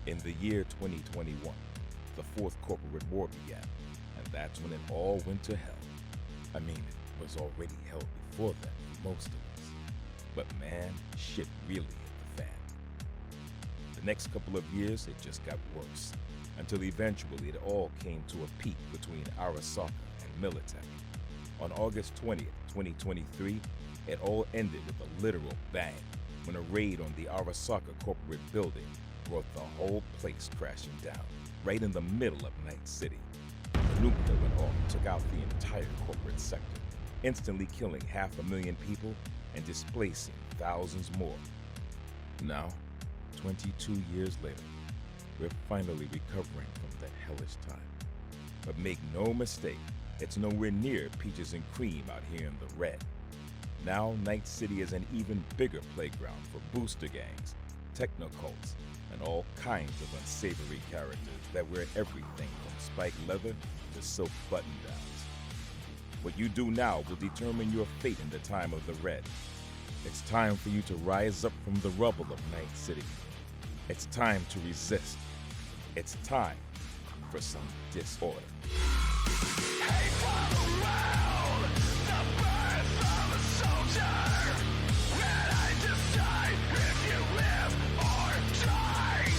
In the year 2021, the fourth corporate war began, and that's when it all went to hell. I mean, it was already hell before then for most of us. But man, shit really hit the fan. The next couple of years, it just got worse, until eventually it all came to a peak between Arasaka and Militech. On August 20th, 2023, it all ended with a literal bang when a raid on the Arasaka corporate building brought the whole place crashing down, right in the middle of Night City. The nuclear went off and took out the entire corporate sector, instantly killing 500,000 people and displacing thousands more. Now, 22 years later, we're finally recovering from that hellish time. But make no mistake, it's nowhere near peaches and cream out here in the red. Now, Night City is an even bigger playground for booster gangs, technocults, and all kinds of unsavory characters that wear everything from spiked leather to silk button-downs. What you do now will determine your fate in the time of the Red. It's time for you to rise up from the rubble of Night City. It's time to resist. It's time for some disorder. Hey, follow around the birth of a soldier. When I decide if you live or die,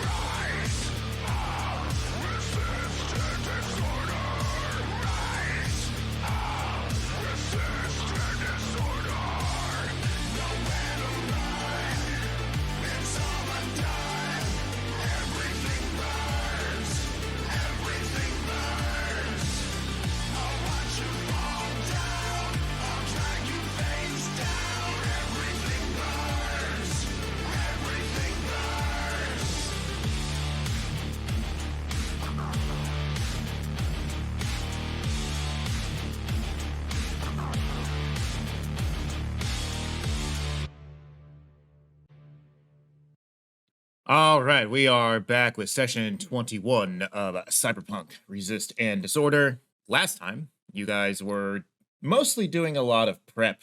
rise up, resist and disorder. Rise up, resist and disorder. Nowhere to run, it's all undone. Everything burns, everything burns. I'll watch you fall down, I'll drag you face down. Everything burns, everything burns. All right, we are back with session 21 of Cyberpunk Resist and Disorder. Last time, you guys were mostly doing a lot of prep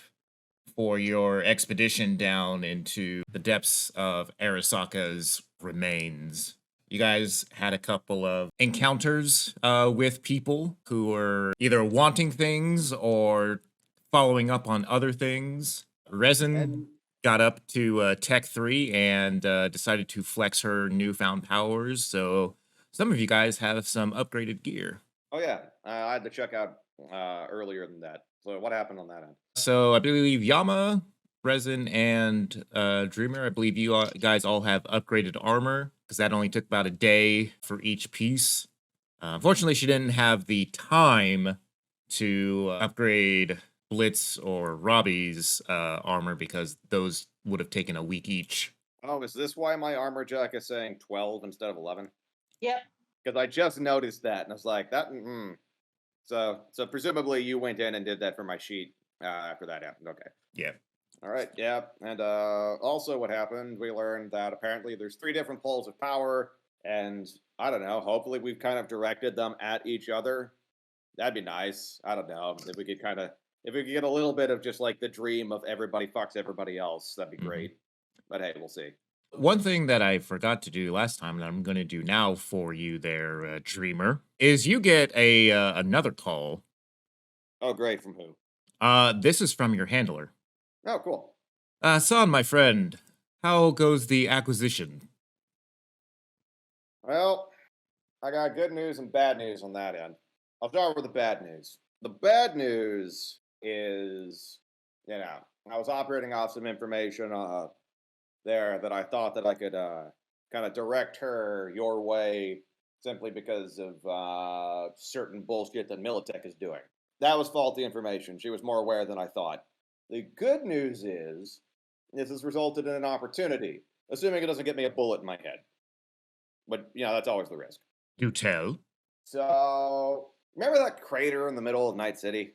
for your expedition down into the depths of Arasaka's remains. You guys had a couple of encounters with people who were either wanting things or following up on other things. Resin got up to Tech 3 and decided to flex her newfound powers. So some of you guys have some upgraded gear. Oh yeah, I had to check out earlier than that. So what happened on that end? So I believe Yama, Resin, and Dreamer, I believe you guys all have upgraded armor, because that only took about a day for each piece. Unfortunately, she didn't have the time to upgrade Blitz or Robbie's armor, because those would have taken a week each. Oh, is this why my armor jack is saying 12 instead of 11? Yep. Because I just noticed that, and I was like, that. So presumably you went in and did that for my sheet after that happened. Okay. Yeah. All right. Yeah. And also, what happened? We learned that apparently there's 3 different poles of power, and I don't know. Hopefully, we've kind of directed them at each other. That'd be nice. I don't know if we could if we could get a little bit of just like the dream of everybody fucks everybody else. That'd be great. But hey, we'll see. One thing that I forgot to do last time, and I'm going to do now for you there, Dreamer, is you get a another call. Oh, great. From who? This is from your handler. Oh, cool. Son, my friend, how goes the acquisition? Well, I got good news and bad news on that end. I'll start with the bad news. The bad news is, I was operating off some information there that I thought that I could kind of direct her your way simply because of certain bullshit that Militech is doing. That was faulty information. She was more aware than I thought. The good news is this has resulted in an opportunity, assuming it doesn't get me a bullet in my head. But, that's always the risk. Do tell. So, remember that crater in the middle of Night City?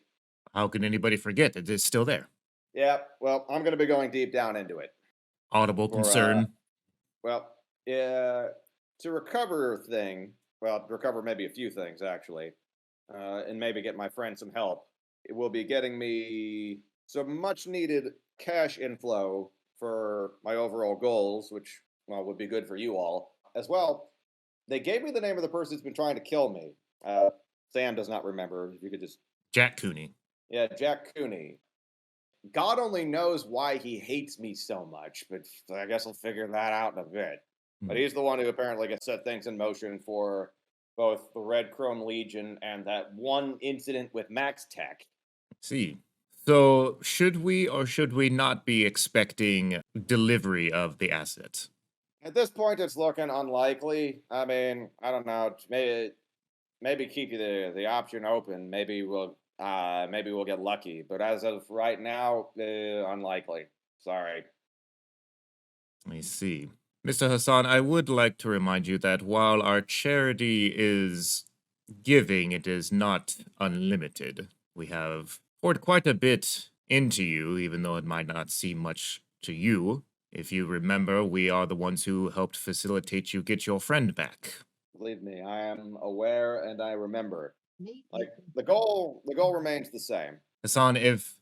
How can anybody forget that it's still there? Yeah, well, I'm going to be going deep down into it. Audible concern. To recover recover maybe a few things, actually, and maybe get my friend some help, it will be getting me some much-needed cash inflow for my overall goals, which, would be good for you all. as well, they gave me the name of the person who's been trying to kill me. Sam does not remember. If you could just, Jack Cooney. yeah, Jack Cooney. God only knows why he hates me so much, but I guess I'll figure that out in a bit. But he's the one who apparently gets set things in motion for both the Red Chrome Legion and that one incident with Max Tech. See. So, should we or should we not be expecting delivery of the assets? At this point, it's looking unlikely. I mean, I don't know. Maybe keep you the option open. Maybe we'll get lucky. But as of right now, unlikely. Sorry. I see. Mr. Hassan, I would like to remind you that while our charity is giving, it is not unlimited. We have poured quite a bit into you, even though it might not seem much to you. If you remember, we are the ones who helped facilitate you get your friend back. Believe me, I am aware and I remember. Like the goal remains the same. Hassan, if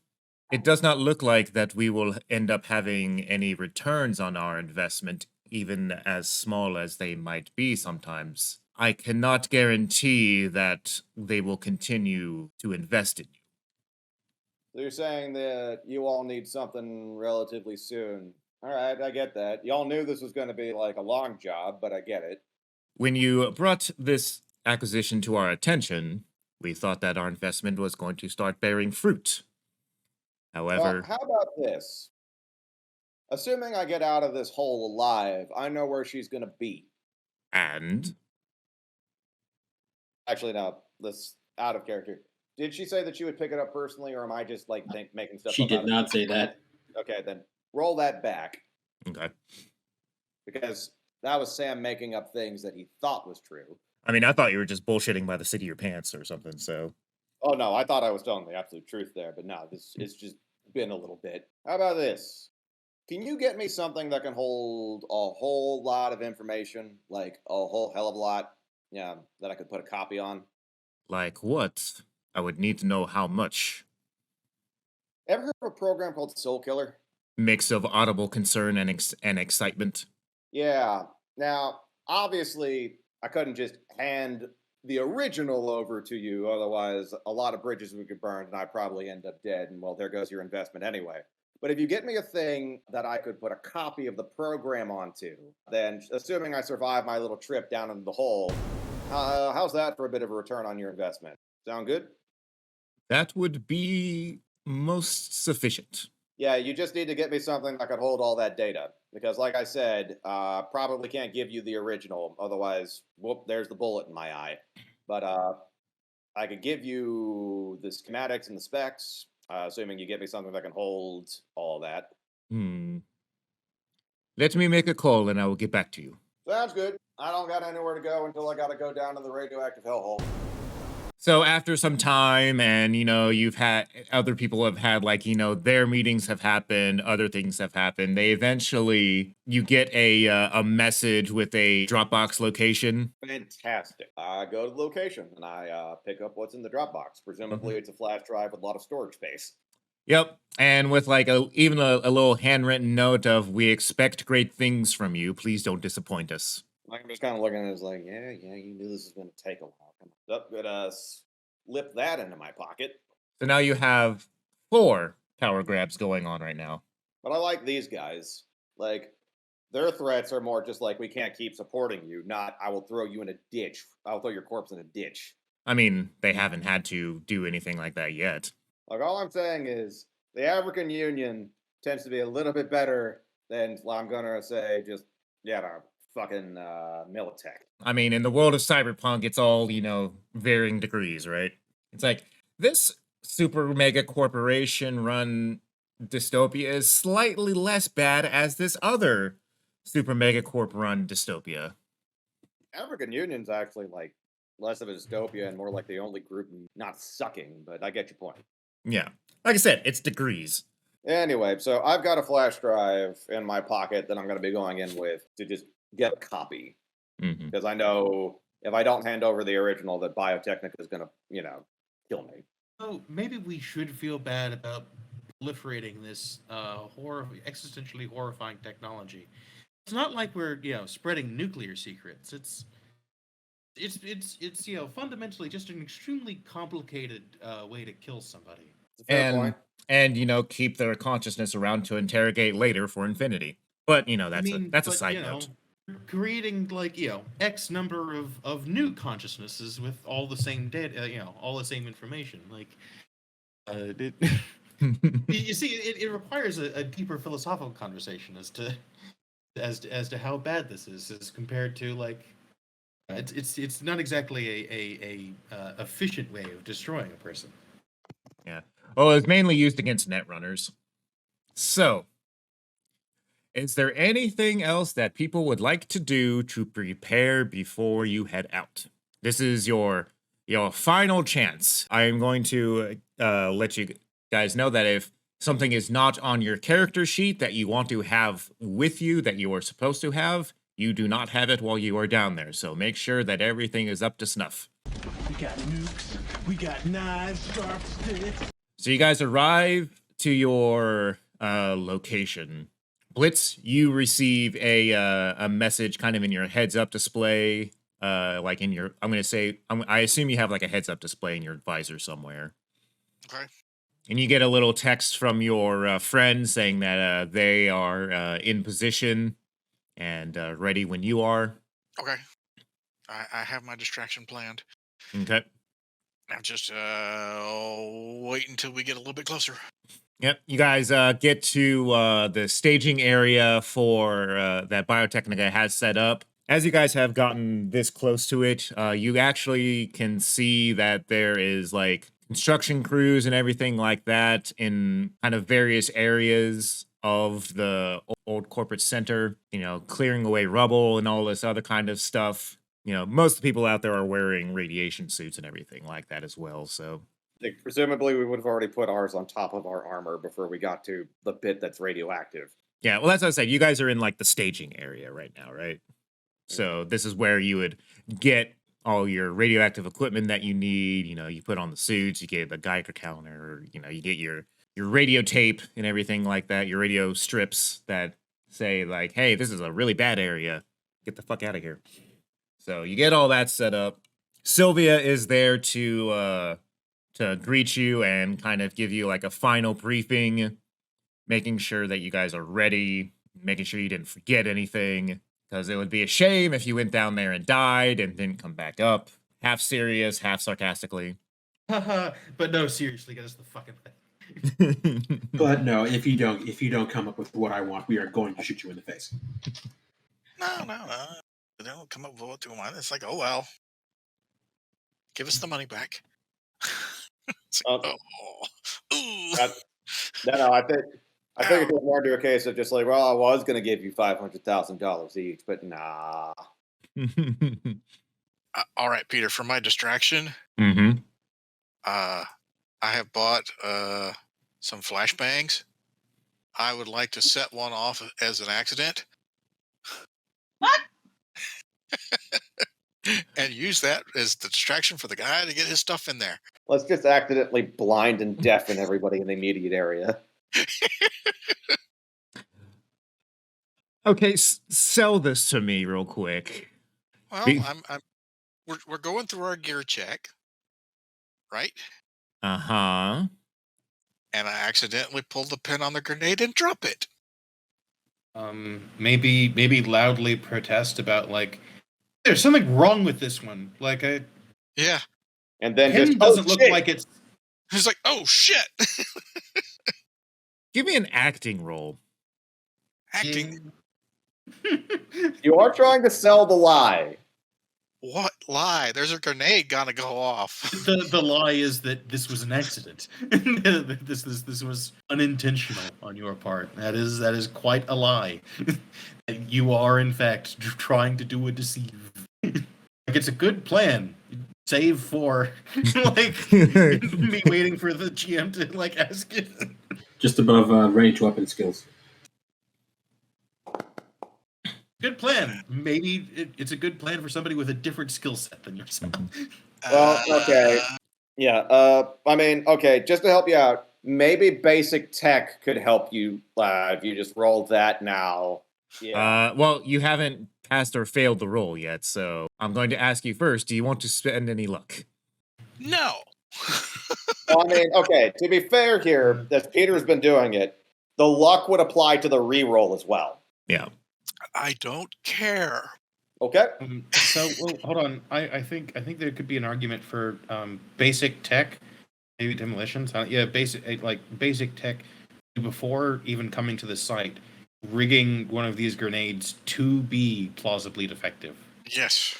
it does not look like that we will end up having any returns on our investment, even as small as they might be sometimes, I cannot guarantee that they will continue to invest in you. So you're saying that you all need something relatively soon. All right, I get that. Y'all knew this was going to be like a long job, but I get it. When you brought this acquisition to our attention, we thought that our investment was going to start bearing fruit. However, Well, how about this? Assuming I get out of this hole alive, I know where she's going to be. and Actually, no, this out of character. Did she say that she would pick it up personally, or am I just like making stuff She up? did not say that. Okay, then roll that back okay. because that was Sam making up things that he thought was true. I mean, I thought you were just bullshitting by the seat of your pants or something, so. Oh no, I thought I was telling the absolute truth there, but no, this it's just been a little bit. How about this? Can you get me something that can hold a whole lot of information, like a whole hell of a lot? Yeah, that I could put a copy on. Like what? I would need to know how much. Ever heard of a program called Soul Killer? Mix of audible concern and excitement. Yeah. Now, obviously, I couldn't just hand the original over to you, otherwise, a lot of bridges would get burned, and I'd probably end up dead. And well, there goes your investment anyway. But if you get me a thing that I could put a copy of the program onto, then assuming I survive my little trip down into the hole, how's that for a bit of a return on your investment? Sound good? That would be most sufficient. Yeah, you just need to get me something that could hold all that data. Because, like I said, probably can't give you the original. Otherwise, whoop, there's the bullet in my eye. But I could give you the schematics and the specs, assuming you get me something that can hold all that. Let me make a call and I will get back to you. Sounds good. I don't got anywhere to go until I got to go down to the radioactive hellhole. So after some time and, you've had other people have had their meetings have happened, other things have happened. You get a message with a Dropbox location. Fantastic. I go to the location and I pick up what's in the Dropbox. Presumably it's a flash drive with a lot of storage space. Yep. And with even a little handwritten note of, "We expect great things from you. Please don't disappoint us." I'm just kind of looking at it as like, yeah, you knew this was going to take a while. Gonna slip that into my pocket. So now you have 4 power grabs going on right now. But I like these guys. Like, their threats are more just like, we can't keep supporting you, not, I will throw you in a ditch. I'll throw your corpse in a ditch. I mean, they haven't had to do anything like that yet. Like, all I'm saying is, the African Union tends to be a little bit better than, I'm gonna say, just, fucking Militech. I mean, in the world of Cyberpunk, it's all, varying degrees, right? It's like, this super mega corporation run dystopia is slightly less bad as this other super mega corp run dystopia. African Union's actually like less of a dystopia and more like the only group not sucking, but I get your point. Yeah. Like I said, it's degrees. Anyway, so I've got a flash drive in my pocket that I'm going to be going in with to just get a copy. Because I know if I don't hand over the original, that Biotechnica is going to, kill me. So maybe we should feel bad about proliferating this existentially horrifying technology. it's not like we're spreading nuclear secrets. It's fundamentally just an extremely complicated way to kill somebody. It's a fair and point. and keep their consciousness around to interrogate later for infinity. But that's a but side note. creating X number of new consciousnesses with all the same data, all the same information. Like, you see, it requires a deeper philosophical conversation as to how bad this is as compared to like it's not exactly a efficient way of destroying a person. Yeah. Well, it's mainly used against netrunners. So, is there anything else that people would like to do to prepare before you head out? This is your final chance. I am going to let you guys know that if something is not on your character sheet that you want to have with you, that you are supposed to have, you do not have it while you are down there. So make sure that everything is up to snuff. We got nukes, we got knives, sharp sticks. So you guys arrive to your location. Blitz, you receive a message kind of in your heads up display, like in your. I assume you have like a heads up display in your visor somewhere. Okay. And you get a little text from your friend saying that they are in position and ready when you are. Okay. I have my distraction planned. Okay. I'm just wait until we get a little bit closer. Yep. You guys get to the staging area for that Biotechnica has set up. As you guys have gotten this close to it, you actually can see that there is like construction crews and everything like that in kind of various areas of the old corporate center, clearing away rubble and all this other kind of stuff. Most of the people out there are wearing radiation suits and everything like that as well. So Like, presumably, we would have already put ours on top of our armor before we got to the bit that's radioactive. yeah, well, that's what I said. You guys are in like the staging area right now, right? So this is where you would get all your radioactive equipment that you need. You put on the suits, you get the Geiger counter, you get your radio tape and everything like that, your radio strips that say like, hey, this is a really bad area. Get the fuck out of here. So you get all that set up. Sylvia is there to greet you and kind of give you like a final briefing, making sure that you guys are ready, making sure you didn't forget anything. Because it would be a shame if you went down there and died and didn't come back up. Half serious, half sarcastically. But no, seriously, get us the fucking thing. But no, if you don't come up with what I want, we are going to shoot you in the face. No. They don't come up with what they want. It's like, oh well. Give us the money back. It's like, ooh. No, I think it's more to a case of just like, well, I was going to give you $500,000 each, but nah. All right, Peter. For my distraction, Mm-hmm. I have bought some flashbangs. I would like to set one off as an accident. What? And use that as the distraction for the guy to get his stuff in there. Let's just accidentally blind and deafen everybody in the immediate area. Okay, sell this to me real quick. Well, Be- we're going through our gear check, right? Uh-huh. And I accidentally pulled the pin on the grenade and drop it. Maybe loudly protest about like, there's something wrong with this one. Like Yeah. And then pin just doesn't look shit. like it's. He's like, oh shit. Give me an acting roll. Acting. You are trying to sell the lie. What lie? There's a grenade gonna go off. The lie is that this was an accident. this was unintentional on your part. That is quite a lie. You are in fact trying to do a deceive. Like, it's a good plan. Save for like me waiting for the GM to like ask it. Just above range weapon skills. Good plan. Maybe it's a good plan for somebody with a different skill set than yourself. Well, okay. Yeah, I mean, okay, just to help you out, maybe basic tech could help you if you just roll that now. Yeah. Well, you haven't passed or failed the roll yet, so I'm going to ask you first. Do you want to spend any luck? No. Well, I mean, okay, to be fair here, as Peter's been doing it, the luck would apply to the reroll as well. Yeah. I don't care. Okay. Well, hold on. I think there could be an argument for basic tech, maybe demolitions. Yeah, basic tech before even coming to the site, rigging one of these grenades to be plausibly defective. Yes.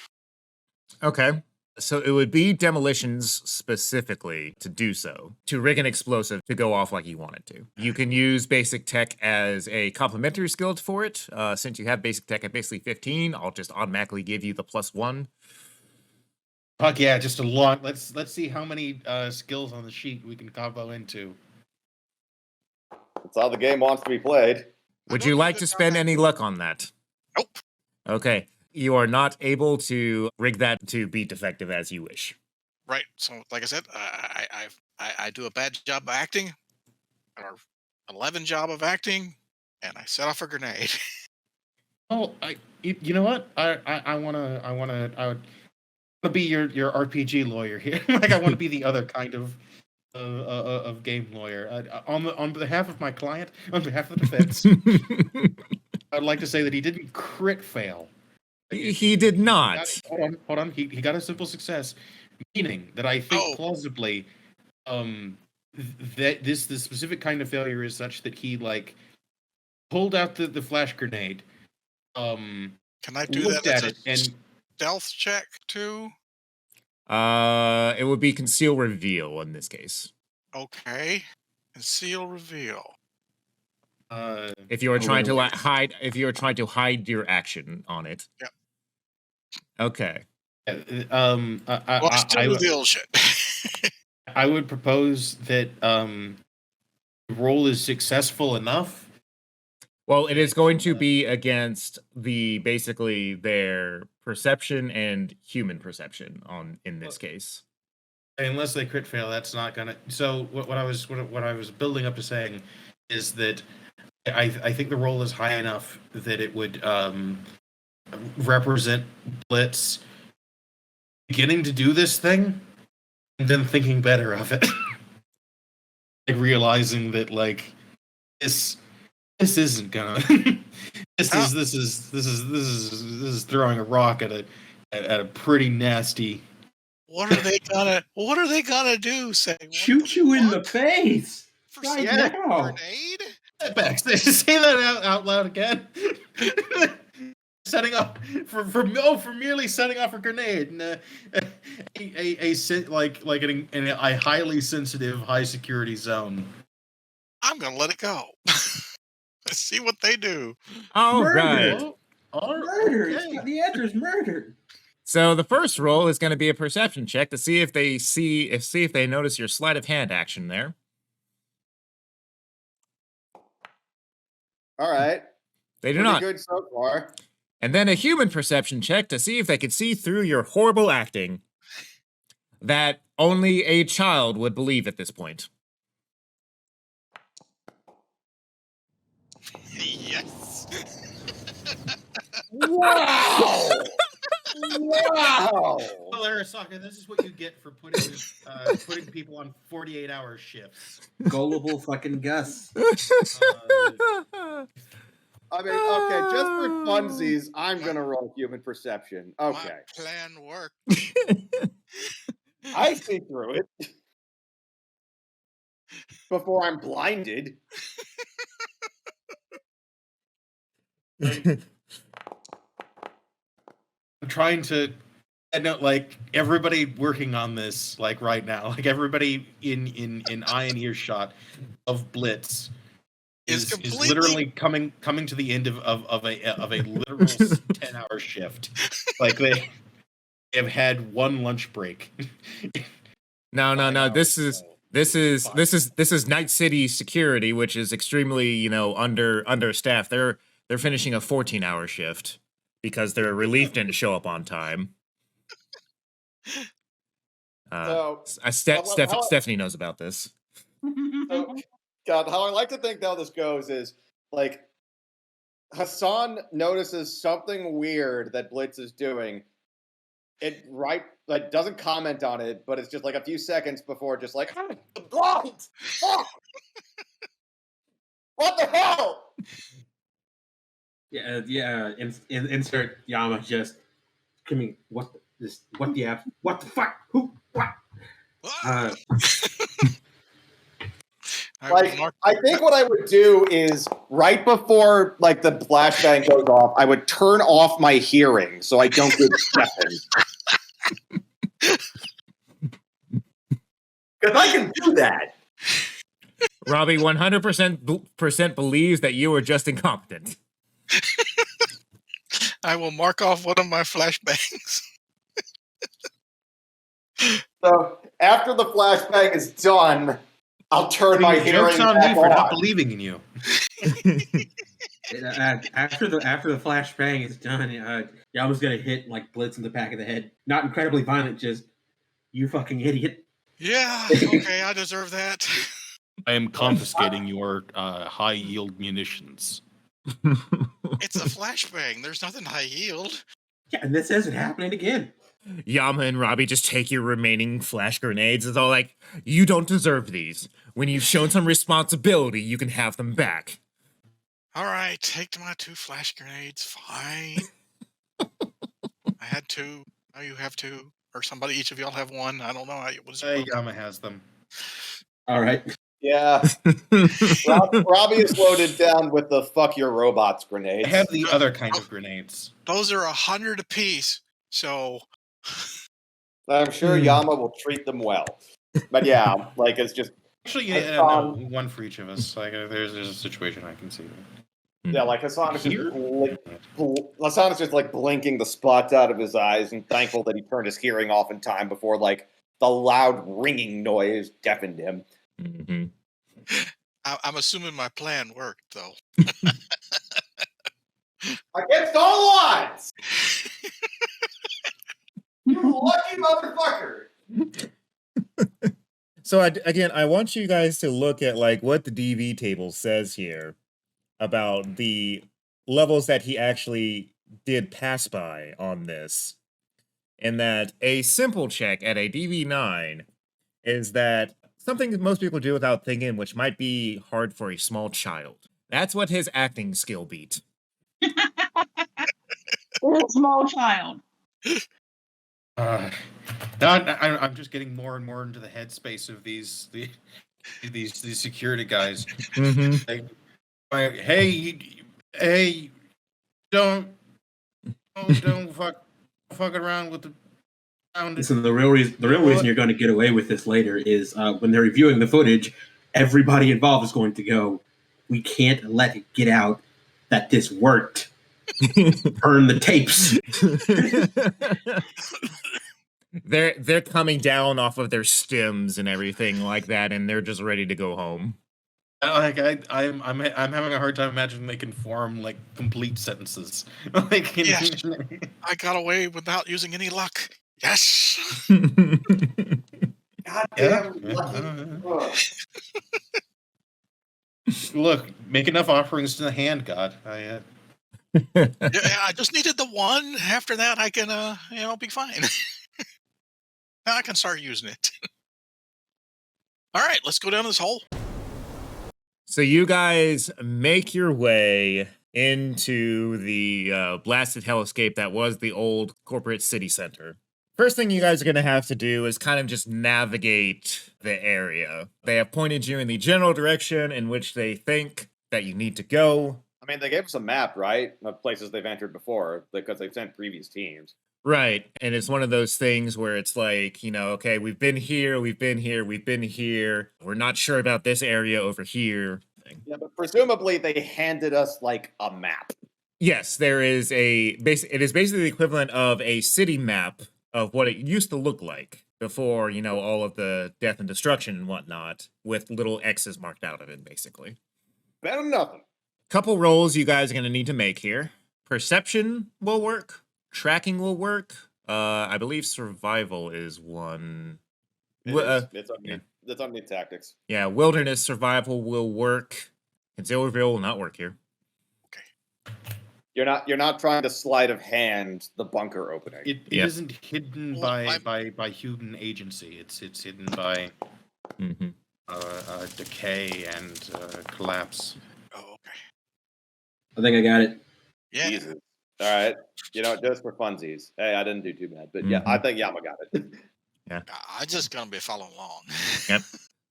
Okay. So it would be demolitions specifically to do so, to rig an explosive to go off like you want it to. You can use basic tech as a complementary skill for it. Since you have basic tech at basically 15, I'll just automatically give you the +1. Fuck yeah, just a lot. Let's see how many skills on the sheet we can combo into. That's how the game wants to be played. Would you like to spend any luck on that? Nope. Okay. You are not able to rig that to be defective as you wish. Right. So, like I said, I do a bad job of acting, or 11 job of acting, and I set off a grenade. Oh, you know what? I would be your RPG lawyer here. Like I want to be the other kind of game lawyer. On behalf of my client, on behalf of the defense, I'd like to say that he didn't crit fail. He did not. Hold on. He got a simple success, meaning that I think plausibly, that the specific kind of failure is such that he like pulled out the flash grenade. Can I do looked that at as it and stealth check too? It would be conceal reveal in this case. Okay. Conceal reveal. If you are trying to hide, if you are trying to hide your action on it. Yep. Okay. I reveal shit. I would propose that the roll is successful enough. Well, it is going to be against basically their perception and human perception in this case. Unless they crit fail, that's not gonna. So what I was building up to saying is that I think the roll is high enough that it would represent Blitz beginning to do this thing and then thinking better of it. Like realizing that like this isn't gonna this is throwing a rock at a pretty nasty. What are they gonna do? Say shoot you in the face right now. Grenade? Back. Say that out loud again. Setting up for merely setting off a grenade in a highly sensitive, high security zone. I'm gonna let it go. Let's see what they do. All Murder. right. Murder. Okay. The answer is murder. So the first roll is going to be a perception check to see if they notice your sleight of hand action there. All right. They do Pretty not. Good so far. And then a human perception check to see if they can see through your horrible acting that only a child would believe at this point. Yes. Wow. Wow. Well, Arasaka, this is what you get for putting people on 48-hour shifts. Gullible fucking Gus. I mean, okay, just for funsies, I'm gonna roll human perception. Okay. My plan worked. I see through it before I'm blinded. I'm trying to. I know, like everybody working on this, like right now, like everybody in eye and earshot of Blitz is literally coming to the end of a literal 10-hour shift. Like they have had one lunch break. No. This is Night City security, which is extremely, understaffed. They're finishing a 14-hour shift because their relief didn't show up on time. Stephanie knows about this. So, God, how I like to think how this goes is like Hassan notices something weird that Blitz is doing. It doesn't comment on it, but it's just like a few seconds before, just like, "I'm blind! Fuck! What the hell?" Yeah. Insert Yama just. I mean, what the fuck? Who? What? I think what I would do is right before like the flashbang goes off, I would turn off my hearing so I don't get weapons. Because I can do that. Robbie 100% believes that you are just incompetent. I will mark off one of my flashbangs. So after the flashbang is done, I'll turn my hearing Joke's on back me for on. not believing in you. After the flashbang is done, Yama's gonna hit like Blitz in the back of the head. Not incredibly violent, just you fucking idiot. Yeah, okay, I deserve that. I am confiscating your high yield munitions. It's a flashbang. There's nothing high yield. Yeah, and this isn't happening again. Yama and Robbie just take your remaining flash grenades. It's all like, you don't deserve these. When you've shown some responsibility, you can have them back. All right, take my 2 flash grenades. Fine. I had 2. Now you have 2. Or somebody, each of y'all have 1. I don't know how it was. Yama has them. All right. Yeah. Robbie is loaded down with the fuck your robots grenades. I have the other kind of grenades. Those are 100 apiece. So I'm sure Yama will treat them well. But yeah, like it's just actually no, one for each of us. Like there's a situation I can see. Yeah, like Hassan is just like blinking the spots out of his eyes and thankful that he turned his hearing off in time before like the loud ringing noise deafened him. Mm-hmm. I'm assuming my plan worked though. Against all odds. You lucky motherfucker. So again, I want you guys to look at like what the DV table says here about the levels that he actually did pass by on this. And that a simple check at a DV9 is that something that most people do without thinking, which might be hard for a small child. That's what his acting skill beat. Or a small child. I'm just getting more and more into the headspace of these security guys. Mm-hmm. Like, hey, don't fuck around with the. Listen, the real reason you're going to get away with this later is when they're reviewing the footage, everybody involved is going to go, we can't let it get out that this worked. Burn the tapes. They're coming down off of their stims and everything like that, and they're just ready to go home. Like I'm having a hard time imagining they can form like complete sentences. Like yes. I got away without using any luck. Yes. God damn. Look, make enough offerings to the hand god. Yeah, I just needed the 1. After that, I can be fine. Now I can start using it. All right, let's go down this hole. So you guys make your way into the blasted hellscape that was the old corporate city center. First thing you guys are going to have to do is kind of just navigate the area. They have pointed you in the general direction in which they think that you need to go. I mean, they gave us a map, right? Of places they've entered before because they've sent previous teams. Right. And it's one of those things where it's like, okay, we've been here, we've been here, we've been here. We're not sure about this area over here. Yeah, but presumably they handed us like a map. Yes, there is it is basically the equivalent of a city map of what it used to look like before, all of the death and destruction and whatnot, with little X's marked out of it, basically. Better than nothing. Couple rolls you guys are going to need to make here. Perception will work. Tracking will work. I believe survival is one. It's on new tactics. Yeah, wilderness survival will work. Concealment will not work here. Okay. You're not trying to sleight of hand the bunker opening. It Yeah. isn't hidden Well, by human agency. It's hidden by Mhm. decay and collapse. Oh, okay. I think I got it. Yeah. Jesus. All right. Just for funsies. Hey, I didn't do too bad, but yeah, I think Yama got it. I just gonna be following along. Yep.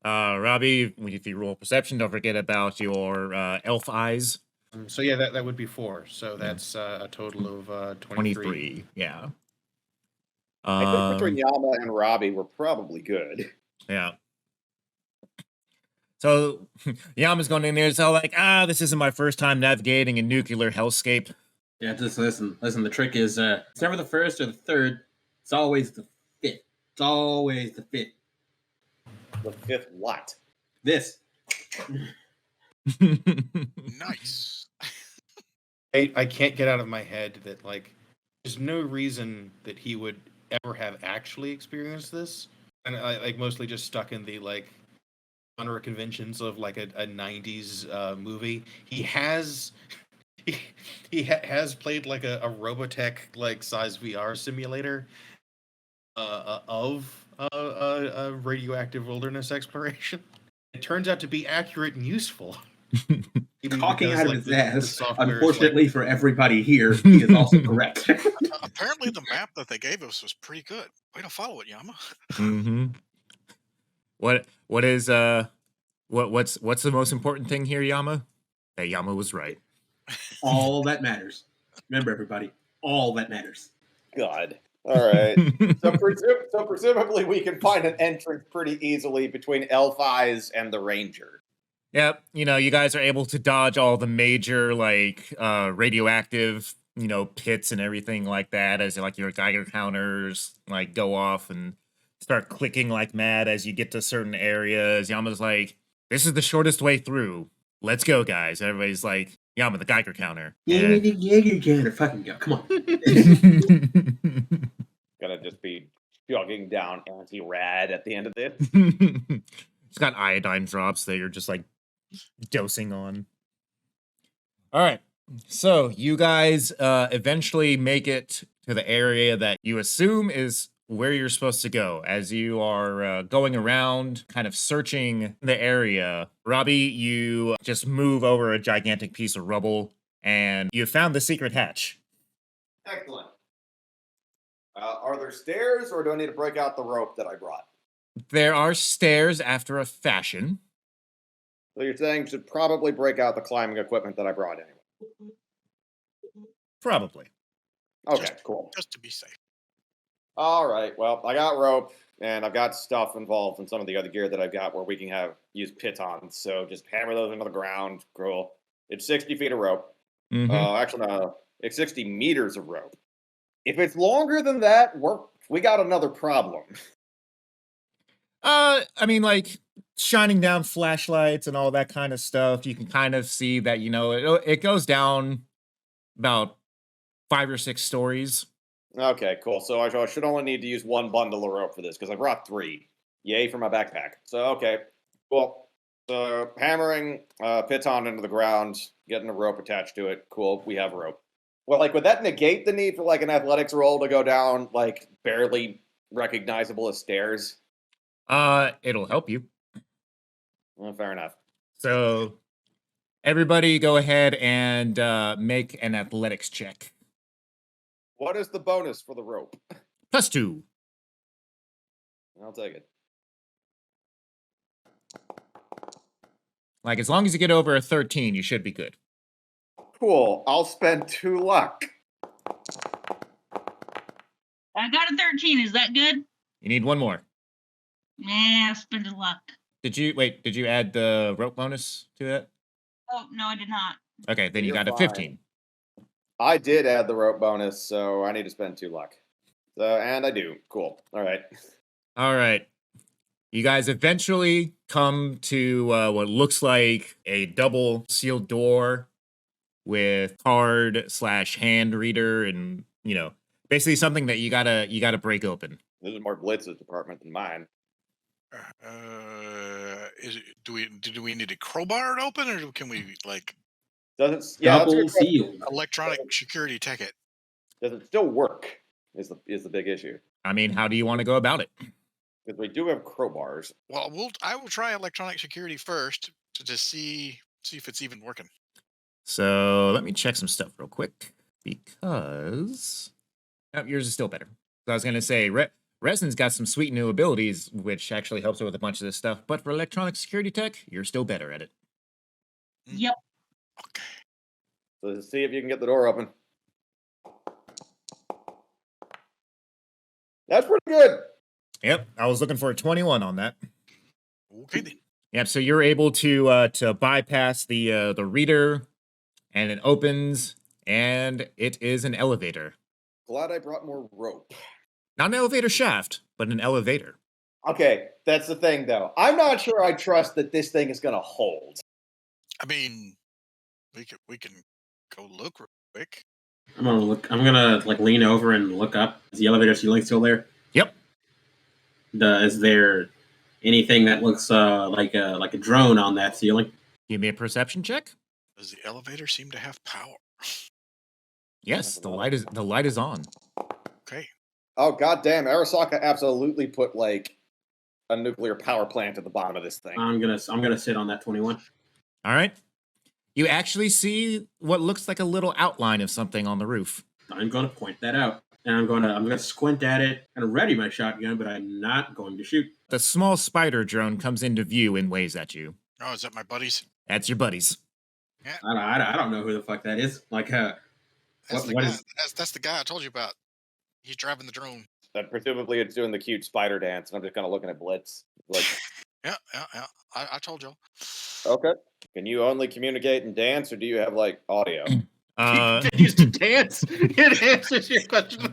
Robbie, if you roll perception, don't forget about your elf eyes. So yeah, that would be 4. So that's a total of 23. 23. Yeah. I think between Yama and Robbie, we're probably good. Yeah. So Yama's going in there. It's all like, this isn't my first time navigating a nuclear hellscape. Yeah, just listen. The trick is it's never the first or the third. It's always the fifth. It's always the fifth. The fifth what? This. Nice. I can't get out of my head that like there's no reason that he would ever have actually experienced this, and I like mostly just stuck in the like genre conventions of like a 90s movie. He has has played like a Robotech like size VR simulator of a radioactive wilderness exploration. It turns out to be accurate and useful. Talking out of like, his the ass. software is, Unfortunately for everybody here, he is also correct. Apparently, the map that they gave us was pretty good. Way to follow it, Yama. Mm-hmm. What's the most important thing here, Yama? That Yama was right. All that matters. Remember, everybody, all that matters. God. All right. So presumably we can find an entrance pretty easily between Elf Eyes and the Ranger. Yep, you guys are able to dodge all the major like radioactive, pits and everything like that as like your Geiger counters like go off and start clicking like mad as you get to certain areas. Yama's like, "This is the shortest way through. Let's go, guys." Everybody's like, "Yama, the Geiger counter." Yeah, fucking go. Come on. Gonna just be chugging down anti-rad at the end of this. It's got iodine drops that you're just like dosing on. All right. So you guys eventually make it to the area that you assume is where you're supposed to go. As you are going around, kind of searching the area, Robbie, you just move over a gigantic piece of rubble and you found the secret hatch. Excellent. Are there stairs, or do I need to break out the rope that I brought? There are stairs after a fashion. So you're saying should probably break out the climbing equipment that I brought anyway. Probably. Okay, cool. Just to be safe. All right. Well, I got rope, and I've got stuff involved in some of the other gear that I've got where we can use pitons. So just hammer those into the ground. Cool. It's 60 feet of rope. Mhm. Actually, no, it's 60 meters of rope. If it's longer than that, we got another problem. I mean, like shining down flashlights and all that kind of stuff. You can kind of see that, it goes down about 5 or 6 stories. Okay, cool. So I should only need to use one bundle of rope for this because I brought 3. Yay for my backpack. So, okay, cool. So hammering piton into the ground, getting a rope attached to it. Cool, we have rope. Well, like, would that negate the need for like an athletics roll to go down like barely recognizable as stairs? It'll help you. Well, fair enough. So everybody go ahead and make an athletics check. What is the bonus for the rope? +2. I'll take it. Like, as long as you get over a 13, you should be good. Cool. I'll spend 2 luck. I got a 13. Is that good? You need one more. Nah, spend a luck. Did you add the rope bonus to it? Oh, no, I did not. Okay, then you You're got a fine. 15. I did add the rope bonus, so I need to spend 2 luck. So, and I do. Cool. All right. All right. You guys eventually come to what looks like a double sealed door with card/hand reader, and basically something that you gotta break open. This is more Blitz's department than mine. Do we need a crowbar to open, or can we like? Does it? Yeah, that's a Double good question. sealed. Electronic security ticket. Does it still work? Is the big issue? I mean, how do you want to go about it? Because we do have crowbars. Well, I will try electronic security first to just see if it's even working. So let me check some stuff real quick because yours is still better. So I was going to say, Resin's got some sweet new abilities, which actually helps her with a bunch of this stuff. But for electronic security tech, you're still better at it. Yep. Okay. So let's see if you can get the door open. That's pretty good. Yep, I was looking for a 21 on that. Okay then. Yep, so you're able to bypass the reader, and it opens, and it is an elevator. Glad I brought more rope. Not an elevator shaft, but an elevator. Okay, that's the thing, though. I'm not sure I trust that this thing is going to hold. I mean, we can go look real quick. I'm gonna look. I'm gonna like lean over and look up. Is the elevator ceiling still there? Yep. Is there anything that looks like a drone on that ceiling? Give me a perception check. Does the elevator seem to have power? Yes, the light is on. Okay. Oh, goddamn. Arasaka absolutely put, like, a nuclear power plant at the bottom of this thing. I'm gonna sit on that 21. All right. You actually see what looks like a little outline of something on the roof. I'm gonna point that out, and I'm gonna squint at it and ready my shotgun, but I'm not going to shoot. The small spider drone comes into view and waves at you. Oh, is that my buddies? That's your buddies. Yeah. I don't know who the fuck that is. Like, That's the what guy. is? That's the guy I told you about. He's driving the drone. And presumably it's doing the cute spider dance, and I'm just kind of looking at Blitz. Like, Yeah. I told you. okay. Can you only communicate and dance, or do you have, like, audio? Continues to dance. It answers your question.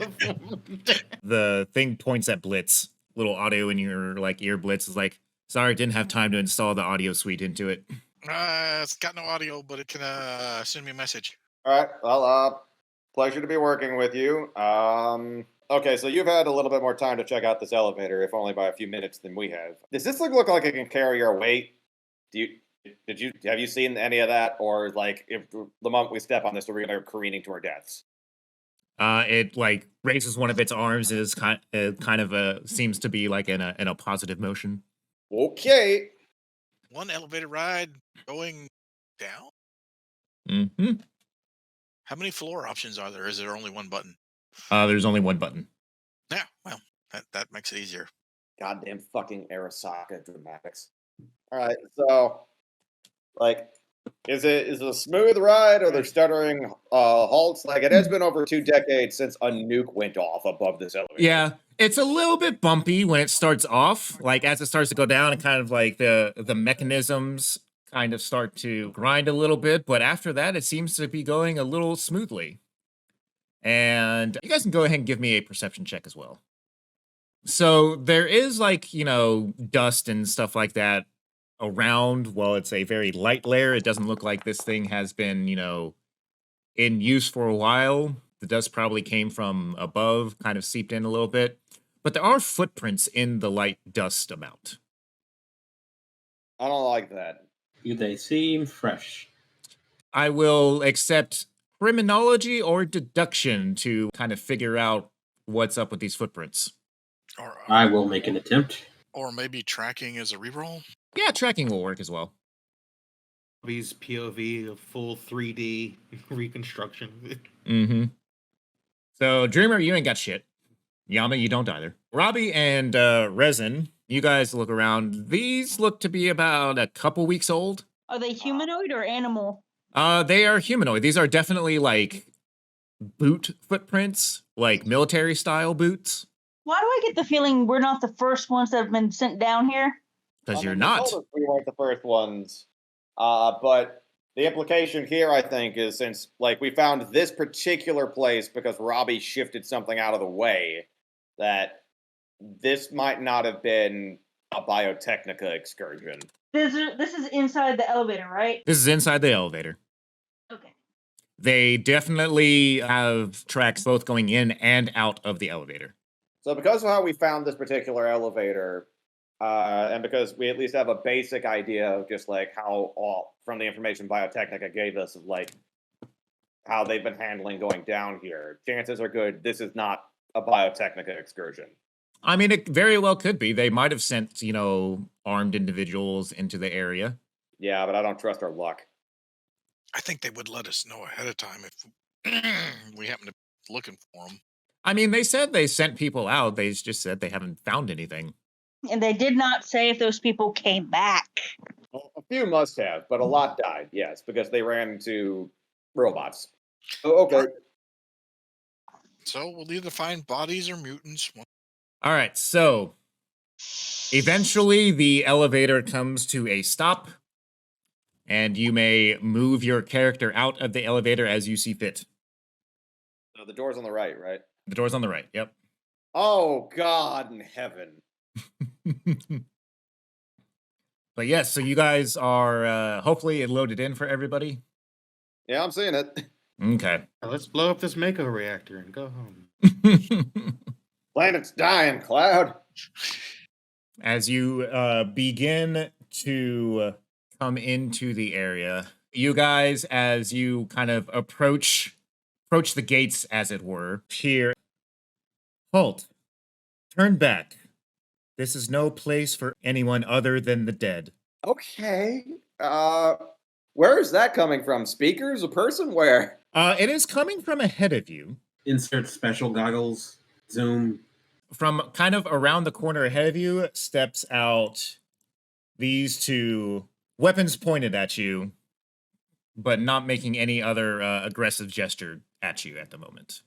The thing points at Blitz. Little audio in your like ear. Blitz is like, sorry, didn't have time to install the audio suite into it. It's got no audio, but it can send me a message. All right. Well, pleasure to be working with you. Okay, so you've had a little bit more time to check out this elevator, if only by a few minutes than we have. Does this look like it can carry our weight? Have you seen any of that, or like if the moment we step on this, we're gonna go careening to our deaths? It like raises one of its arms and is kind of seems to be like in a positive motion. Okay. One elevator ride going down. Mm-hmm. How many floor options are there? Is there only one button? There's only one button. Yeah. Well, that makes it easier. Goddamn fucking Arasaka dramatics. All right, so like, is it a smooth ride, or they're stuttering halts? Like, it has been over 2 decades since a nuke went off above this elevator. Yeah, it's a little bit bumpy when it starts off. Like as it starts to go down, and kind of like the mechanisms kind of start to grind a little bit. But after that, it seems to be going a little smoothly. And you guys can go ahead and give me a perception check as well. So there is like, dust and stuff like that around. Well, it's a very light layer. It doesn't look like this thing has been, in use for a while. The dust probably came from above, kind of seeped in a little bit. But there are footprints in the light dust amount. I don't like that. Do they seem fresh? I will accept criminology or deduction to kind of figure out what's up with these footprints. Or I will make an attempt. Or maybe tracking as a reroll. Yeah, tracking will work as well. Robbie's POV of full 3D reconstruction. Mm-hmm. So, Dreamer, you ain't got shit. Yama, you don't either. Robbie and Resin, you guys look around. These look to be about a couple weeks old. Are they humanoid or animal? They are humanoid. These are definitely like boot footprints, like military style boots. Why do I get the feeling we're not the first ones that have been sent down here? Because you're They not. told us we weren't the first ones. But the implication here, I think, is since like we found this particular place because Robbie shifted something out of the way, that this might not have been a Biotechnica excursion. This is inside the elevator, right? This is inside the elevator. Okay. They definitely have tracks both going in and out of the elevator. So because of how we found this particular elevator, And because we at least have a basic idea of just like how all from the information Biotechnica gave us of like how they've been handling going down here, chances are good this is not a Biotechnica excursion. I mean, it very well could be. They might have sent, armed individuals into the area. Yeah, but I don't trust our luck. I think they would let us know ahead of time if we happen to be looking for them. I mean, they said they sent people out. They just said they haven't found anything. And they did not say if those people came back. Well, a few must have, but a lot died, yes, because they ran into robots. Oh, okay. So we'll either find bodies or mutants. All right, so eventually the elevator comes to a stop, and you may move your character out of the elevator as you see fit. So the door's on the right, right? The door's on the right, yep. Oh, God in heaven. But yes, so you guys are, hopefully it loaded in for everybody. Yeah, I'm seeing it. Okay. Let's blow up this Mako reactor and go home. Planet's dying, Cloud. As you begin to come into the area, you guys, as you kind of approach the gates, as it were, hear, "Halt. Turn back. This is no place for anyone other than the dead." Okay. Where is that coming from? Speakers? A person? Where? It is coming from ahead of you. Insert special goggles. Zoom. From kind of around the corner ahead of you steps out these two, weapons pointed at you, but not making any other aggressive gesture at you at the moment.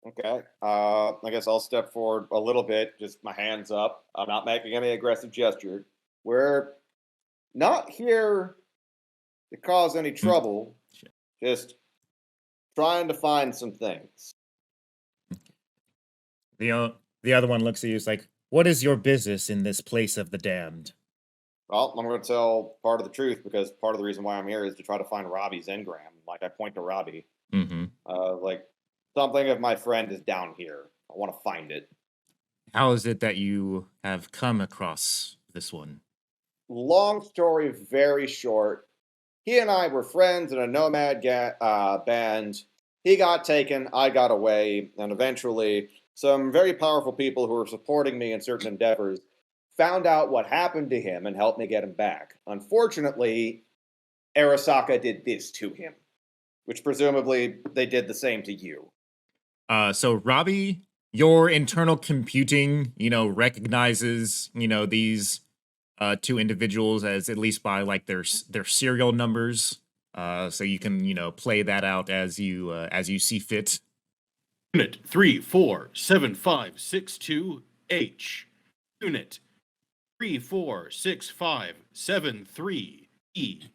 Okay. I guess I'll step forward a little bit, just my hands up. I'm not making any aggressive gesture. We're not here to cause any trouble, just trying to find some things. The other one looks at you, is like, "What is your business in this place of the damned?" Well, I'm going to tell part of the truth because part of the reason why I'm here is to try to find Robbie's engram. Like, I point to Robbie. Mm-hmm. Like, something of my friend is down here. I want to find it. How is it that you have come across this one? Long story, very short. He and I were friends in a nomad band. He got taken, I got away, and eventually some very powerful people who were supporting me in certain endeavors found out what happened to him and helped me get him back. Unfortunately, Arasaka did this to him, which presumably they did the same to you. So Robbie, your internal computing, recognizes, these two individuals as at least by like their serial numbers. So you can, play that out as you see fit. Unit 347562H. Unit 346573E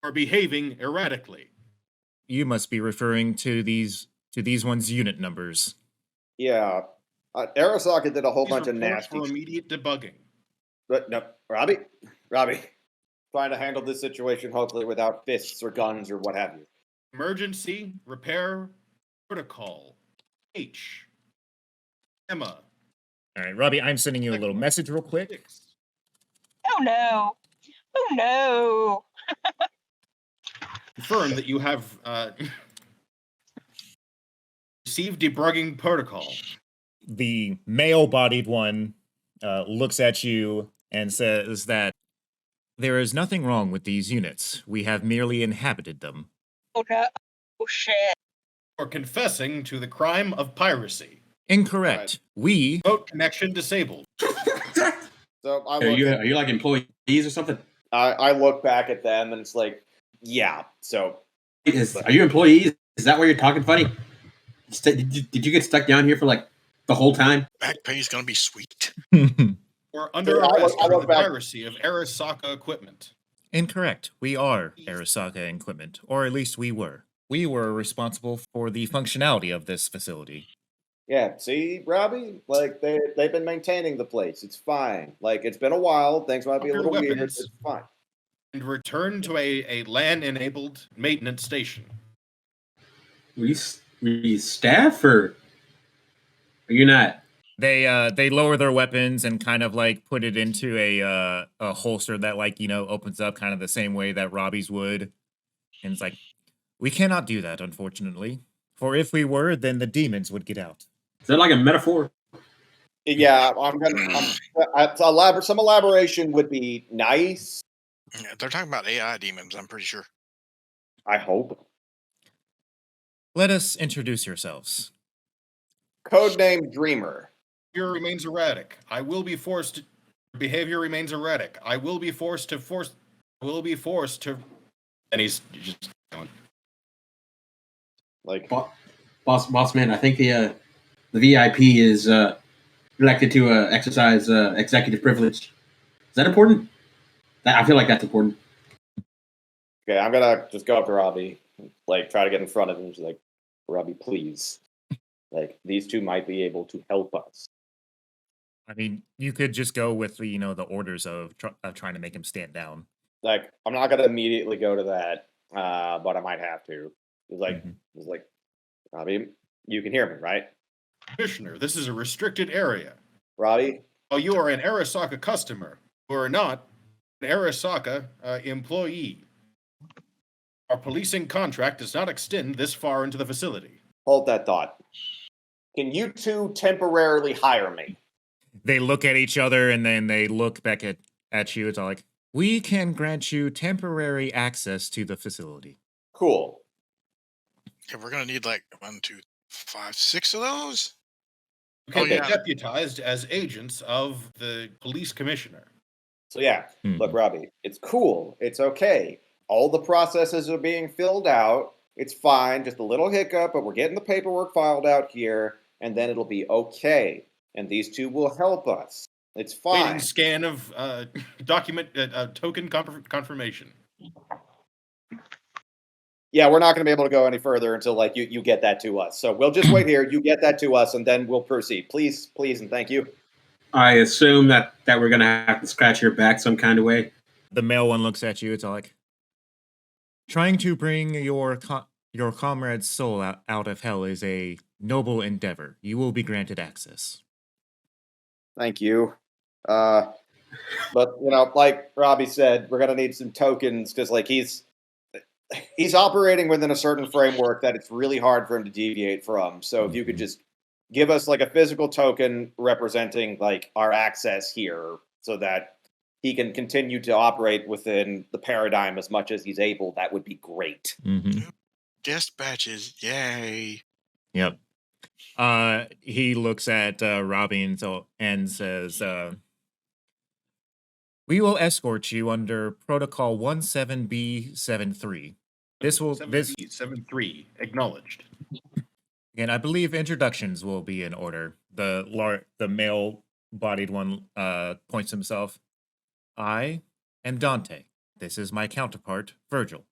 are behaving erratically. You must be referring to these ones' unit numbers. Yeah. Arasaka did a whole These bunch of reports nasty for immediate debugging. But no, Robbie, trying to handle this situation hopefully without fists or guns or what have you. Emergency repair protocol. H. Emma. All right, Robbie, I'm sending you a little message real quick. 6. Oh no. Oh no. Confirm that you have received debugging protocol. The male-bodied one looks at you and says that there is nothing wrong with these units. We have merely inhabited them. Oh no. Oh shit. For confessing to the crime of piracy. Incorrect. Right. We... Boat connection disabled. So Are you like employees or something? I look back at them and it's like, yeah. So Are you employees? Is that why you're talking funny? Did you get stuck down here for like the whole time? Back pay is going to be sweet. Or under Yeah, arrest I for look the back. piracy of Arasaka equipment. Incorrect. We are Arasaka Equipment, or at least we were. We were responsible for the functionality of this facility. yeah, see, Robbie, like they've been maintaining the place. It's fine. Like it's been a while. Things might be a Your little weird. weapons. It's fine. And return to a LAN-enabled maintenance station. Were you staff or are you not? They lower their weapons and kind of like put it into a holster that like opens up kind of the same way that Robbie's would, and it's like, we cannot do that, unfortunately. For if we were, then the demons would get out. Is that like a metaphor? Yeah, some elaboration would be nice. Yeah, they're talking about AI demons, I'm pretty sure. I hope. Let us introduce yourselves. Codename Dreamer. Behavior remains erratic. I will be forced to. Behavior remains erratic. I will be forced to force. Will be forced to. And he's just going. Like, Boss man, I think the VIP is elected to exercise executive privilege. Is that important? I feel like that's important. okay, I'm gonna just go up to Robbie, like try to get in front of him. Just like, Robbie, please. Like, these two might be able to help us. I mean, you could just go with the the orders of trying to make him stand down. Like, I'm not gonna immediately go to that, but I might have to. It's like, Robbie, you can hear me, right? Commissioner, this is a restricted area. Robbie, Oh, you are an Arasaka customer. You are not an Arasaka employee. Our policing contract does not extend this far into the facility. hold that thought. Can you two temporarily hire me? They look at each other and then they look back at you. It's all like, we can grant you temporary access to the facility. Cool. Yeah, we're gonna need like 1, 2, 5, 6 of those. You can Okay. be deputized as agents of the police commissioner. So yeah, Hmm. look, Robbie, it's cool. It's okay. All the processes are being filled out. It's fine. Just a little hiccup, but we're getting the paperwork filed out here, and then it'll be okay. And these two will help us. It's fine. Waiting scan of document token confirmation. Yeah, we're not going to be able to go any further until like you get that to us. So we'll just wait here. You get that to us, and then we'll proceed. Please, and thank you. I assume that we're gonna have to scratch your back some kind of way. The male one looks at you. It's all like, trying to bring your comrade's soul out of hell is a noble endeavor. You will be granted access. Thank you. But like Robbie said, we're gonna need some tokens because like he's operating within a certain framework that it's really hard for him to deviate from. So if you could just give us like a physical token representing like our access here so that he can continue to operate within the paradigm as much as he's able, that would be great. Mm-hmm. Guest batches, yay! Yep. He looks at Robbie and says, "We will escort you under Protocol 17B73. This will 73 acknowledged. and I believe introductions will be in order." The male-bodied one points himself. I am Dante. This is my counterpart, Virgil.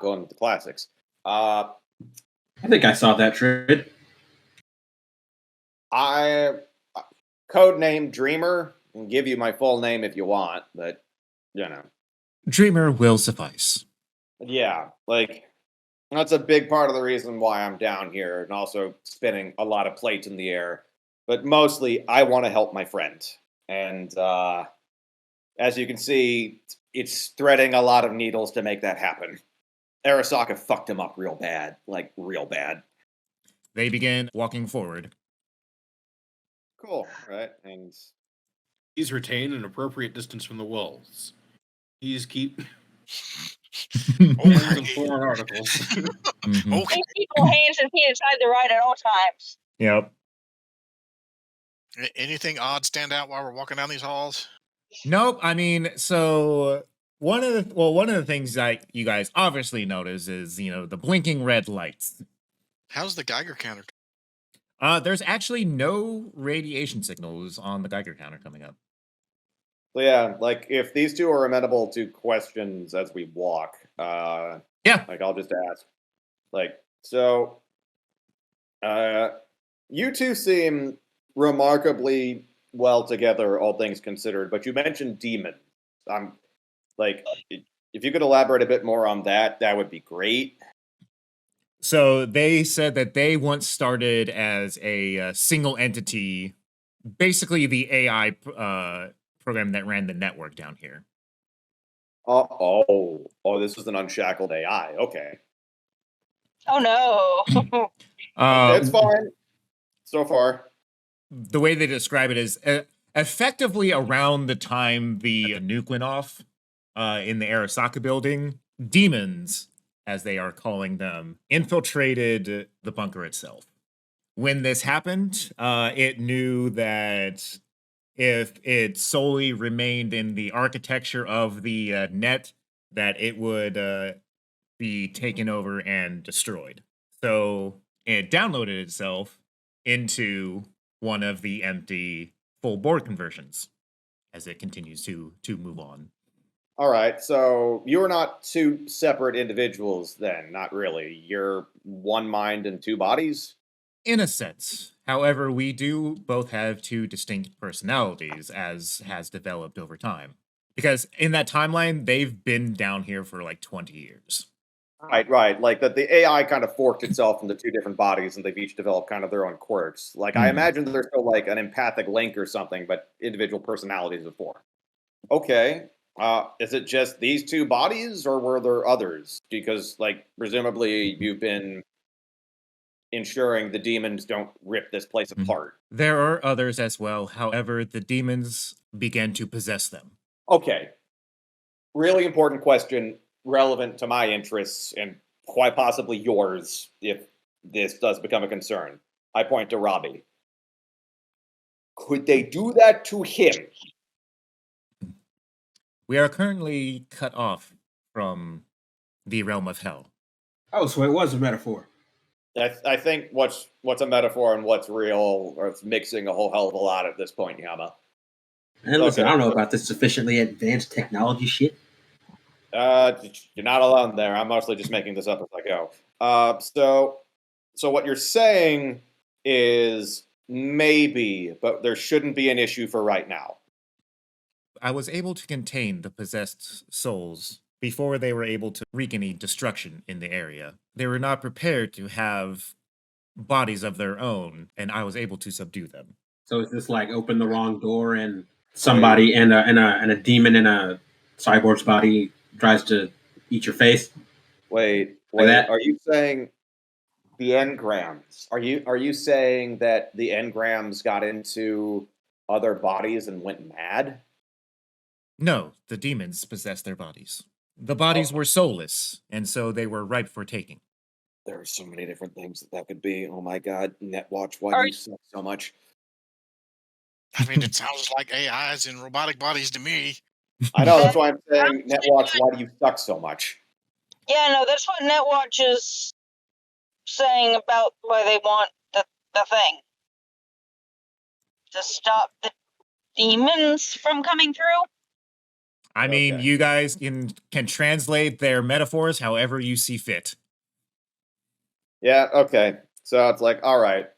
Going with the classics. I think I saw that trade. I codename Dreamer. I can give you my full name if you want, but Dreamer will suffice. yeah, like that's a big part of the reason why I'm down here and also spinning a lot of plates in the air. But mostly, I want to help my friend, and as you can see, it's threading a lot of needles to make that happen. Arasaka fucked him up real bad, like real bad. They begin walking forward. Cool, right? And Please retain an appropriate distance from the walls. Please keep Okay. of foreign articles. Mhm. Okay. Please keep your hands and feet inside the ride at all times. Yep. Anything odd stand out while we're walking down these halls? Nope. I mean, so one of the things that you guys obviously notice is the blinking red lights. How's the Geiger counter? There's actually no radiation signals on the Geiger counter coming up. so yeah, like if these two are amenable to questions as we walk, Yeah. like I'll just ask, like, so, you two seem remarkably well together, all things considered. But you mentioned demons. I'm like, if you could elaborate a bit more on that, that would be great. So they said that they once started as a single entity, basically the AI program that ran the network down here. This is an unshackled AI. Okay. Oh no. It's fine so far. The way they describe it is effectively around the time the nuke went off in the Arasaka building, demons, as they are calling them, infiltrated the bunker itself. When this happened, it knew that if it solely remained in the architecture of the net, that it would be taken over and destroyed. So it downloaded itself into one of the empty full board conversions as it continues to move on. All right, so you're not two separate individuals then, not really. You're one mind and two bodies? In a sense. However, we do both have two distinct personalities, as has developed over time. Because in that timeline, they've been down here for like 20 years. Right. Like that the AI kind of forked itself into two different bodies and they've each developed kind of their own quirks. Like I imagine there's still like an empathic link or something, but individual personalities of four. Okay. Is it just these two bodies or were there others? Because like presumably you've been ensuring the demons don't rip this place apart. There are others as well. However, the demons began to possess them. Okay. Really important question, relevant to my interests and quite possibly yours if this does become a concern. I point to Robbie. Could they do that to him? We are currently cut off from the realm of hell. Oh, so it was a metaphor. I think what's a metaphor and what's real are mixing a whole hell of a lot at this point, Yama. And listen, I don't know about this sufficiently advanced technology shit. You're not alone there. I'm mostly just making this up as I go. So what you're saying is maybe, but there shouldn't be an issue for right now. I was able to contain the possessed souls before they were able to wreak any destruction in the area. They were not prepared to have bodies of their own, and I was able to subdue them. So is this like open the wrong door and somebody and a demon in a cyborg's body tries to eat your face? Wait. that? Are you saying the engrams? Are you saying that the engrams got into other bodies and went mad? No, the demons possessed their bodies. The bodies were soulless, and so they were ripe for taking. There are so many different things that could be. Oh my god, Netwatch, why do you suck so much? I mean, it sounds like AIs in robotic bodies to me. I know, that's why I'm saying, Netwatch, why do you suck so much? Yeah, no, that's what Netwatch is saying about why they want the thing. To stop the demons from coming through? I mean, you guys can translate their metaphors however you see fit. Yeah, okay. So it's like, all right.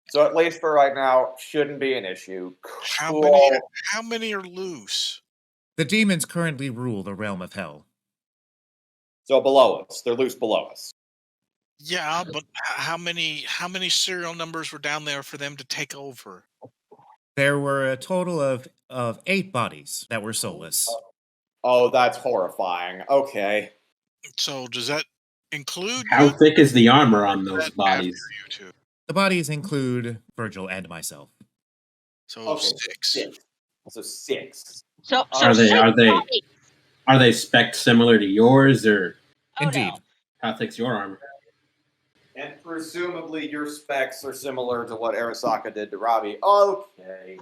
So at least for right now, shouldn't be an issue. Cool. How many are loose? The demons currently rule the realm of hell. So below us. They're loose below us. Yeah, but how many serial numbers were down there for them to take over? There were a total of 8 bodies that were soulless. Oh, that's horrifying. Okay. So does that include How thick is the armor on those bodies? The bodies include Virgil and myself. So 6. So 6. So Are they spec similar to yours or? Indeed. No. How thick's your armor? And presumably your specs are similar to what Arasaka did to Robbie. Okay.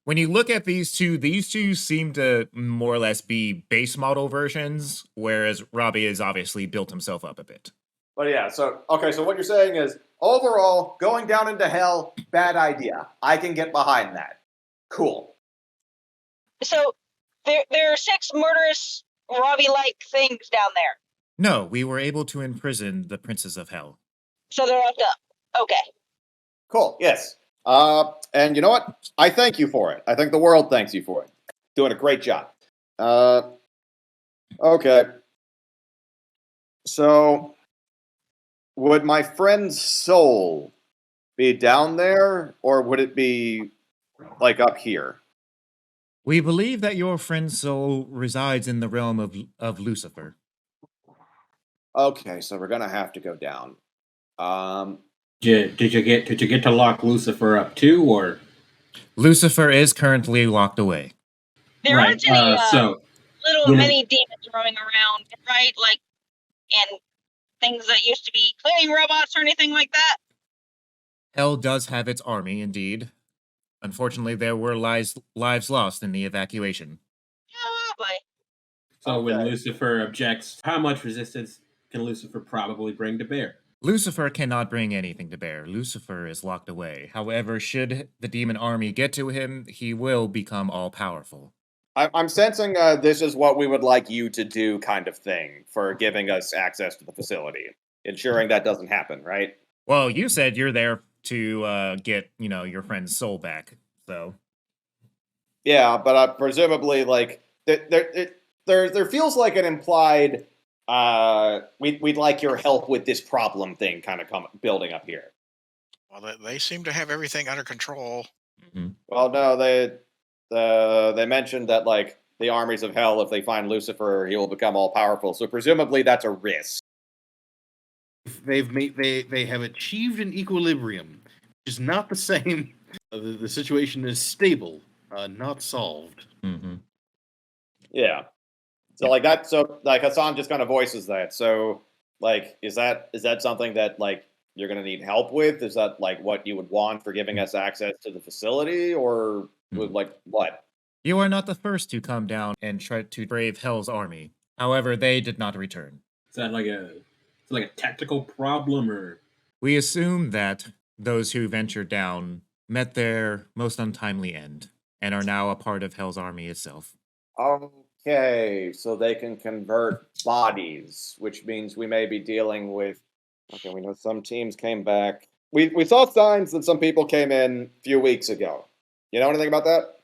When you look at these two seem to more or less be base model versions, whereas Robbie has obviously built himself up a bit. But yeah, so what you're saying is, overall, going down into hell, bad idea. I can get behind that. Cool. So there are 6 murderous Robbie-like things down there. No, we were able to imprison the princes of hell. So they're locked up. Okay. Cool, yes. And you know what? I thank you for it. I think the world thanks you for it. Doing a great job. Okay. So, would my friend's soul be down there, or would it be like up here? We believe that your friend's soul resides in the realm of Lucifer. Okay, so we're gonna have to go down. Um, Did you get to lock Lucifer up too, or Lucifer is currently locked away. There aren't any so little when- mini demons roaming around, right? Like, and things that used to be cleaning robots or anything like that. Hell does have its army, indeed. Unfortunately, there were lives lost in the evacuation. Oh boy. so when Okay. Lucifer objects, how much resistance can Lucifer probably bring to bear? Lucifer cannot bring anything to bear. Lucifer is locked away. However, should the demon army get to him, he will become all-powerful. I'm sensing this is what we would like you to do, kind of thing, for giving us access to the facility, ensuring that doesn't happen, right? Well, you said you're there to get, your friend's soul back, so... Yeah, but presumably, like, there feels like an implied, we'd like your help with this problem thing kind of building up here. Well, they seem to have everything under control. Mhm. Well, no, they mentioned that, like, the armies of hell, if they find Lucifer, he will become all powerful. So presumably that's a risk. They have achieved an equilibrium, which is not the same. The situation is stable, not solved. Mhm. Yeah. So like that. So like Hassan just kind of voices that. So like, is that something that like you're gonna need help with? Is that like what you would want for giving us access to the facility, or would like what? You are not the first to come down and try to brave Hell's army. However, they did not return. Is that like a tactical problem, or We assume that those who ventured down met their most untimely end and are now a part of Hell's army itself. Okay, so they can convert bodies, which means we may be dealing with. Okay, we know some teams came back. We saw signs that some people came in a few weeks ago. You know anything about that?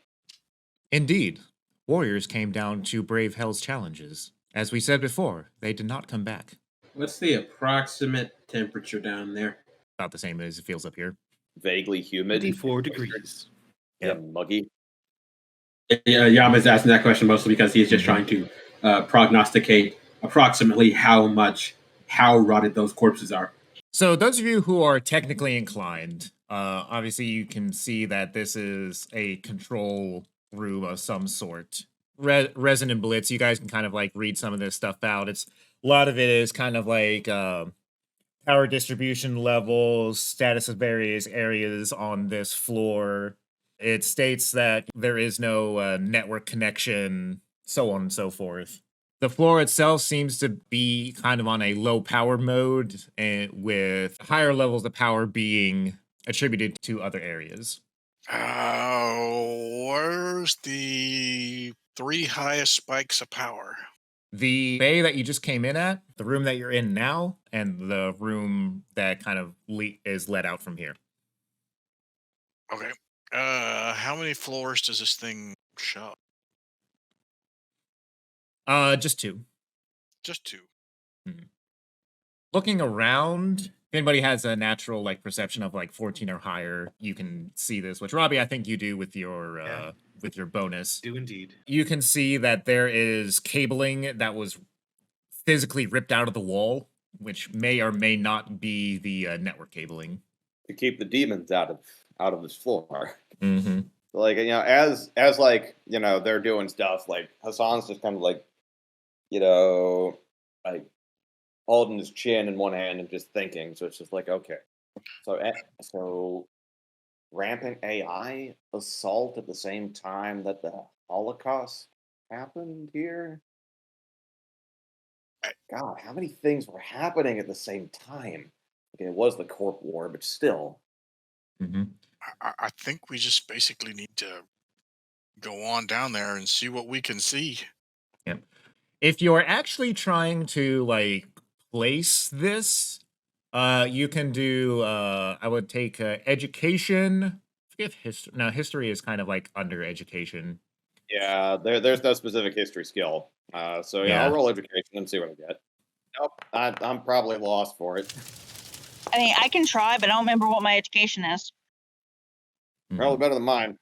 Indeed, warriors came down to brave Hell's challenges. As we said before, they did not come back. what's the approximate temperature down there? About the same as it feels up here. Vaguely humid. 24 degrees. Yeah, muggy. Yeah, Yama's asking that question mostly because he's just trying to prognosticate approximately how rotted those corpses are. So those of you who are technically inclined, obviously you can see that this is a control room of some sort. Resonant Blitz, you guys can kind of like read some of this stuff out. A lot of it is kind of like power distribution levels, status of various areas on this floor. It states that there is no network connection, so on and so forth. The floor itself seems to be kind of on a low power mode, and with higher levels of power being attributed to other areas. Where's the 3 highest spikes of power? The bay that you just came in at, the room that you're in now, and the room that kind of is let out from here. Okay. How many floors does this thing show? Just 2. Just 2. Looking around, if anybody has a natural like perception of like 14 or higher, you can see this, which Robbie, I think you do with your bonus. Do indeed. You can see that there is cabling that was physically ripped out of the wall, which may or may not be the network cabling. To keep the demons out of this floor. Mm-hmm. Like, you know, as like, you know, they're doing stuff, like Hassan's just kind of like, you know, like holding his chin in one hand and just thinking. So it's just like, okay, so rampant AI assault at the same time that the Holocaust happened here. God, how many things were happening at the same time? Okay, it was the Corp War, but still. Mm-hmm. I think we just basically need to go on down there and see what we can see. Yep. If you're actually trying to like place this, you can do. I would take education. Forget history. No, history is kind of like under education. Yeah, there's no specific history skill. So yeah, Yeah. I'll roll education and see what I get. Nope, I'm probably lost for it. I mean, I can try, but I don't remember what my education is. Probably better than mine.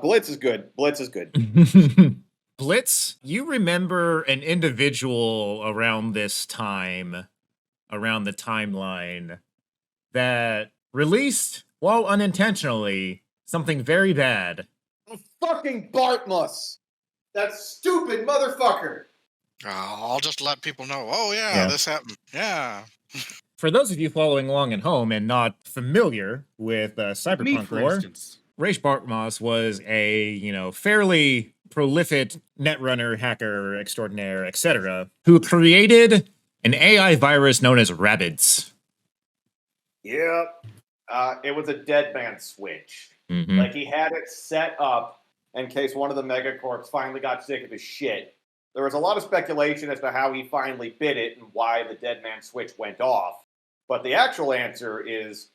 Blitz is good. Blitz is good. Blitz, you remember an individual around this time, around the timeline, that released, while unintentionally, something very bad. Fucking Bartmus! That stupid motherfucker! I'll just let people know. Oh yeah, Yeah. this happened. Yeah. For those of you following along at home and not familiar with Me, Cyberpunk for lore, instance. Raish Bartmoss was a, fairly prolific netrunner, hacker extraordinaire, etc., who created an AI virus known as Rabbids. Yep. It was a dead man switch. Mhm. Like, he had it set up in case one of the megacorps finally got sick of his shit. There was a lot of speculation as to how he finally bit it and why the dead man switch went off. But the actual answer is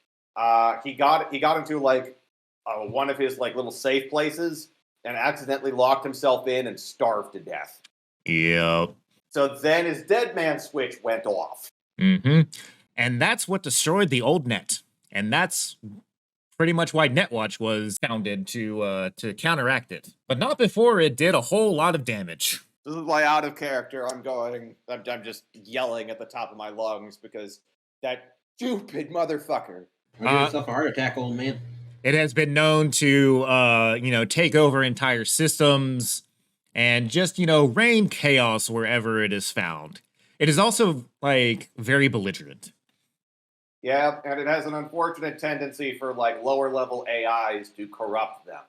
he got into like one of his like little safe places and accidentally locked himself in and starved to death. Yep. So then his dead man switch went off. Mm-hmm. And that's what destroyed the old net. And that's pretty much why Netwatch was founded to counteract it. But not before it did a whole lot of damage. This is why out of character I'm just yelling at the top of my lungs because that stupid motherfucker. Give yourself a heart attack, old man. It has been known to, take over entire systems and just, rain chaos wherever it is found. It is also, very belligerent. Yeah, and it has an unfortunate tendency for, lower level AIs to corrupt them.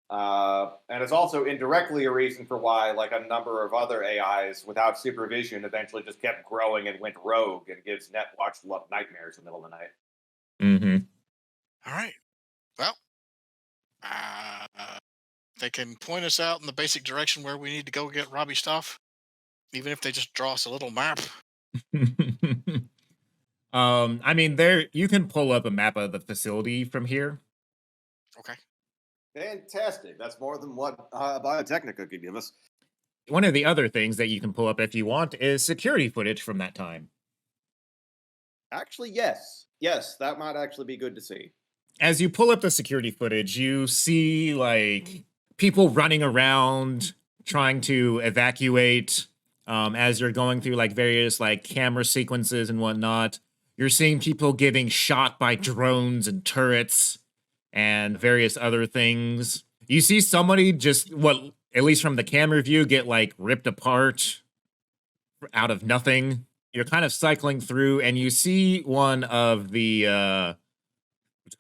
And it's also indirectly a reason for why, a number of other AIs without supervision eventually just kept growing and went rogue and gives Netwatch nightmares in the middle of the night. Mm-hmm. All right. Well, they can point us out in the basic direction where we need to go get Robbie stuff, even if they just draw us a little map. There you can pull up a map of the facility from here. Okay. Fantastic. That's more than what Biotechnica could give us. One of the other things that you can pull up if you want is security footage from that time. Actually, yes. Yes, that might actually be good to see. As you pull up the security footage, you see, people running around trying to evacuate as you're going through, various, camera sequences and whatnot. You're seeing people getting shot by drones and turrets and various other things. You see somebody just, at least from the camera view, get, ripped apart out of nothing. You're kind of cycling through, and you see one of the,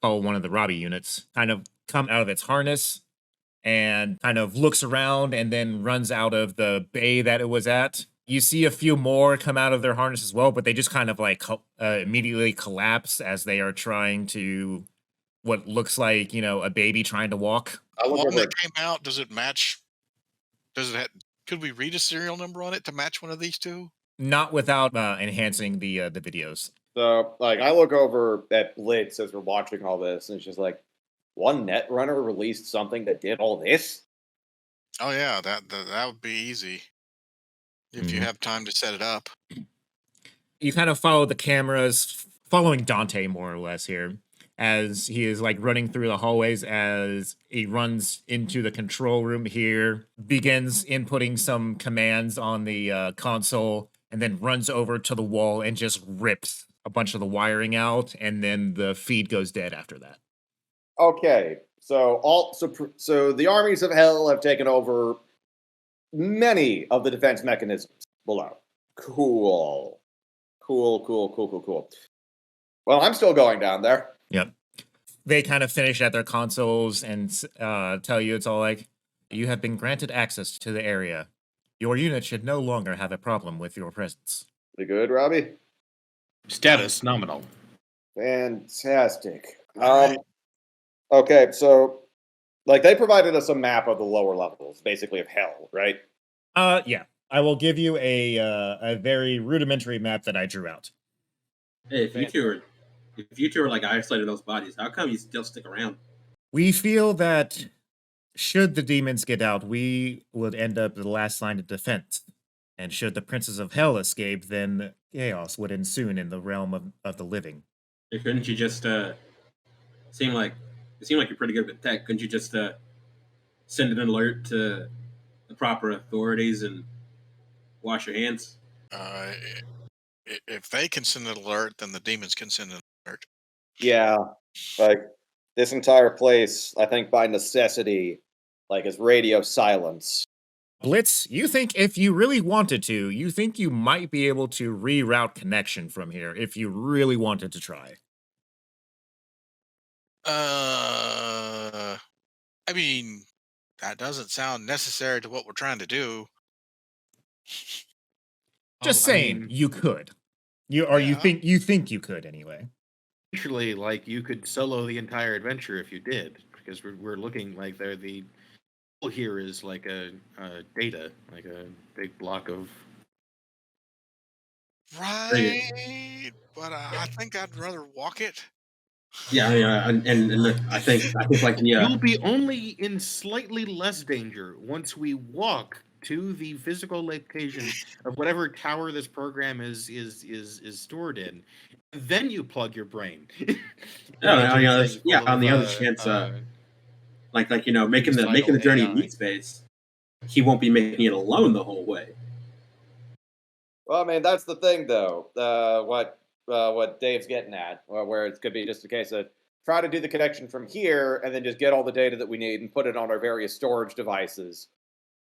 one of the Robbie units kind of come out of its harness and kind of looks around and then runs out of the bay that it was at. You see a few more come out of their harness as well, but they just kind of immediately collapse as they are trying to what looks like, a baby trying to walk. The one that came out, does it match? Could we read a serial number on it to match one of these two? Not without enhancing the videos. So, I look over at Blitz as we're watching all this, and it's just like, one netrunner released something that did all this? Oh yeah, that would be easy if you have time to set it up. You kind of follow the cameras, following Dante more or less here, as he is running through the hallways as he runs into the control room here, begins inputting some commands on the console, and then runs over to the wall and just rips a bunch of the wiring out, and then the feed goes dead after that. Okay, so the armies of hell have taken over many of the defense mechanisms below. Cool. Well, I'm still going down there. Yep. They kind of finish at their consoles and tell you it's all you have been granted access to the area. Your unit should no longer have a problem with your presence. You good, Robbie? Status nominal. Fantastic. Right. Okay, so they provided us a map of the lower levels, basically of hell, right? Yeah. I will give you a very rudimentary map that I drew out. Hey, if you two are isolated those bodies, how come you still stick around? We feel that should the demons get out, we would end up the last line of defense. And should the princes of hell escape, then chaos would ensue in the realm of the living. Couldn't you just seem like you're pretty good with tech? Couldn't you just send an alert to the proper authorities and wash your hands? If they can send an alert, then the demons can send an alert. Yeah, like this entire place, I think by necessity, like is radio silence. Blitz, you think if you really wanted to, you think you might be able to reroute connection from here if you really wanted to try? I mean, that doesn't sound necessary to what we're trying to do. Just saying, you could. You Yeah. think you could anyway. Actually, like you could solo the entire adventure if you did, because we're looking like the goal here is like a data, like a big block of. Right, but I think I'd rather walk it. Yeah, and look, I think like You'll be only in slightly less danger once we walk to the physical location of whatever tower this program is stored in. Then you plug your brain. on the other, Full on the of, other chance, like making the suicidal journey AI. in meat space, he won't be making it alone the whole way. Well, I mean, that's the thing, though. What Dave's getting at, where it could be just a case of try to do the connection from here and then just get all the data that we need and put it on our various storage devices,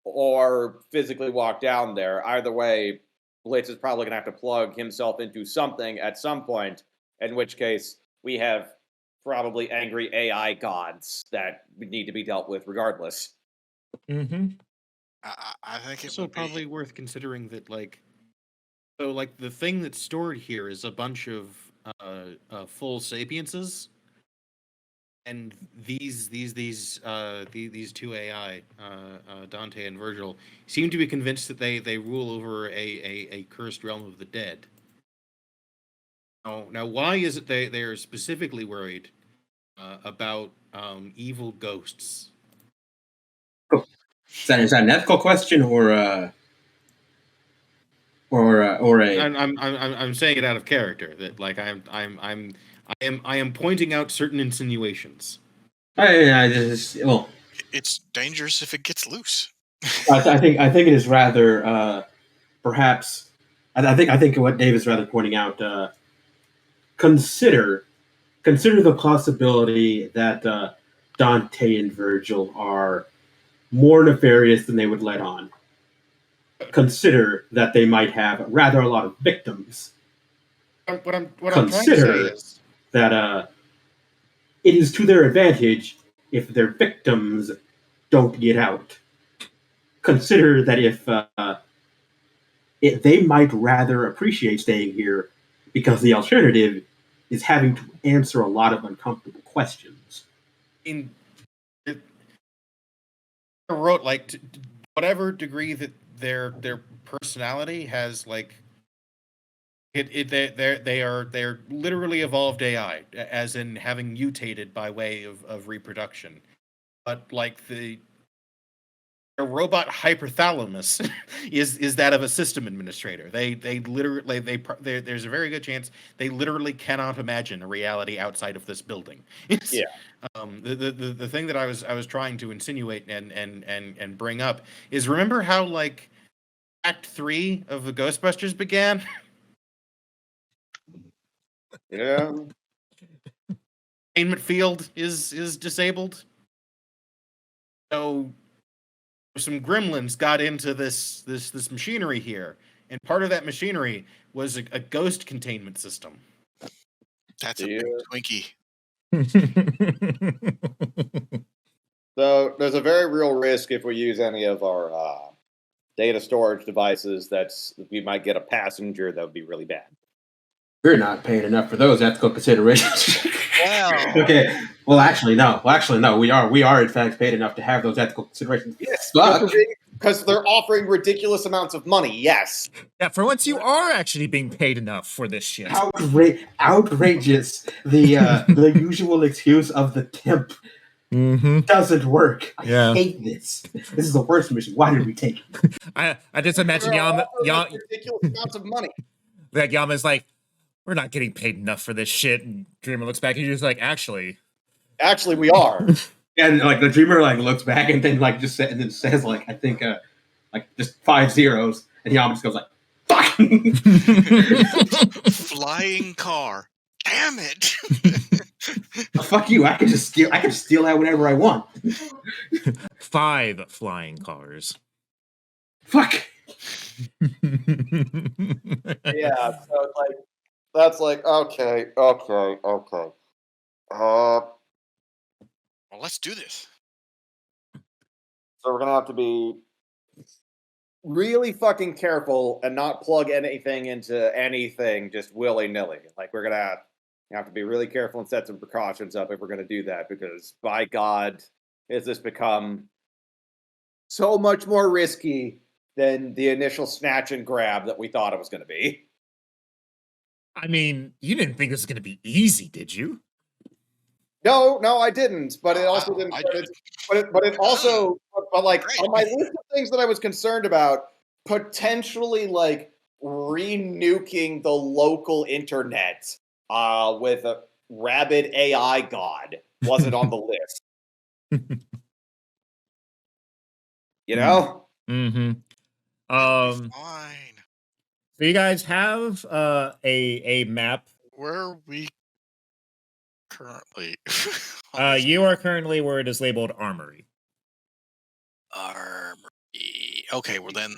or physically walk down there. Either way, Blitz is probably going to have to plug himself into something at some point, in which case we have probably angry AI gods that need to be dealt with regardless. Mm-hmm. I think it Also, would probably be worth considering that, like, so like the thing that's stored here is a bunch of full sapiences, and these two AI, Dante and Virgil, seem to be convinced that they rule over a cursed realm of the dead. Now, why is it they're specifically worried about evil ghosts? Is that an ethical question or a? I'm saying it out of character. That like I am pointing out certain insinuations. it's dangerous if it gets loose. I think it is rather perhaps. I think what Dave is rather pointing out. Consider the possibility that Dante and Virgil are more nefarious than they would let on. Consider that they might have rather a lot of victims. What I'm trying to say is that it is to their advantage if their victims don't get out. Consider that if they might rather appreciate staying here because the alternative is having to answer a lot of uncomfortable questions. I wrote like to whatever degree that their personality has, like they're literally evolved AI, as in having mutated by way of reproduction, but like the robot hypothalamus is that of a system administrator. They literally there's a very good chance they literally cannot imagine a reality outside of this building. Yeah. The thing that I was trying to insinuate and bring up is, remember how like Act 3 of the Ghostbusters began? Yeah. Containment field is disabled. So some gremlins got into this machinery here, and part of that machinery was a ghost containment system. That's a big Twinkie. So there's a very real risk if we use any of our data storage devices we might get a passenger that would be really bad. We're not paying enough for those ethical considerations. Wow. Okay. Well, actually, no. We are in fact paid enough to have those ethical considerations. Yes, because they're offering ridiculous amounts of money. Yes. Yeah, for once you are actually being paid enough for this shit. Outrageous. The usual excuse of the temp doesn't work. I hate this. This is the worst mission. Why did we take it? I just imagine Yama ridiculous amounts of money. like Yama's like, we're not getting paid enough for this shit. And Dreamer looks back and he's just like, actually, we are. And like the dreamer like looks back and then like just and then says like I think like just 5 zeros, and he almost goes like fuck. Flying car. Damn it. Fuck you! I can steal that whenever I want. 5 flying cars. Fuck. Yeah, so it's like that's like okay. Well, let's do this. So we're gonna have to be really fucking careful and not plug anything into anything just willy-nilly. Like we're gonna have to be really careful and set some precautions up if we're gonna do that, because by God, has this become so much more risky than the initial snatch and grab that we thought it was gonna be. I mean, you didn't think this was going to be easy, did you? No, I didn't. But it also didn't. I But it also. But like Great. on my list of things that I was concerned about, potentially like re-nuking the local internet with a rabid AI god wasn't on the list. You know? Mm-hmm. Fine. So you guys have a map. Where are we currently? You are currently where it is labeled Armory. Armory. Okay, well then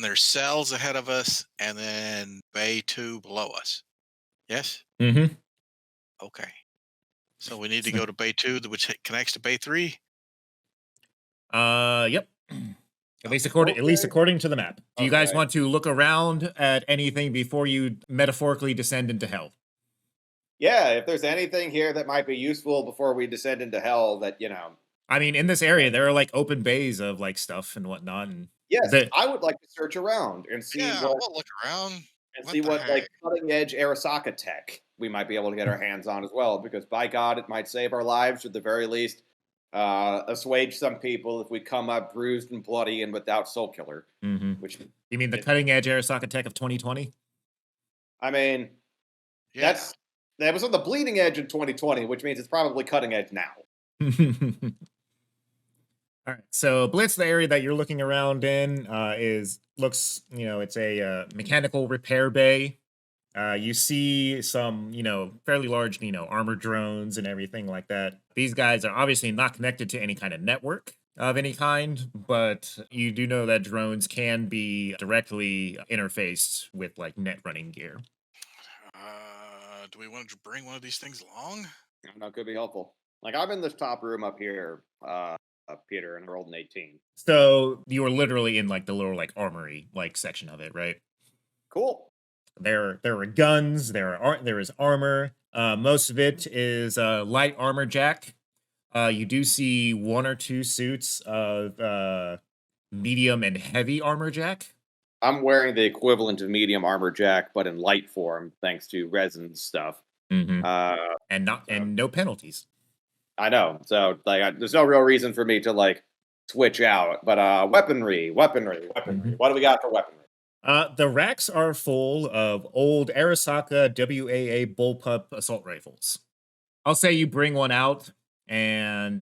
there's cells ahead of us, and then Bay 2 below us. Yes? Mm-hmm. Okay. So we need to go to Bay 2, which connects to Bay 3? Yep. At least according to the map. Do you guys Okay. want to look around at anything before you metaphorically descend into hell? Yeah, if there's anything here that might be useful before we descend into hell, that I mean, in this area, there are like open bays of like stuff and whatnot. And yes, I would like to search around and see Yeah, what we'll look around. and What see the what like heck? cutting edge Arasaka tech we might be able to get our hands on as well. Because by God, it might save our lives, or at the very least, assuage some people if we come up bruised and bloody and without Soul Killer. Mm-hmm. Which You mean the cutting edge Arasaka tech of 2020? I mean, Yeah. that was on the bleeding edge in 2020, which means it's probably cutting edge now. All right. So Blitz, the area that you're looking around in, looks it's a mechanical repair bay. You see some fairly large armor drones and everything like that. These guys are obviously not connected to any kind of network of any kind, but you do know that drones can be directly interfaced with like net running gear. Do we want to bring one of these things along? I don't know, could be helpful. Like I'm in this top room up here, Peter, and I rolled an 18. So you are literally in like the little like armory like section of it, right? Cool. There are guns. There is armor. Most of it is light armor jack. You do see 1 or 2 suits of medium and heavy armor jack. I'm wearing the equivalent of medium armor jack, but in light form, thanks to resin stuff. Mm-hmm. And And no penalties. I know. So like, there's no real reason for me to like switch out. But weaponry. Mm-hmm. What do we got for weaponry? The racks are full of old Arasaka WAA bullpup assault rifles. I'll say you bring one out, and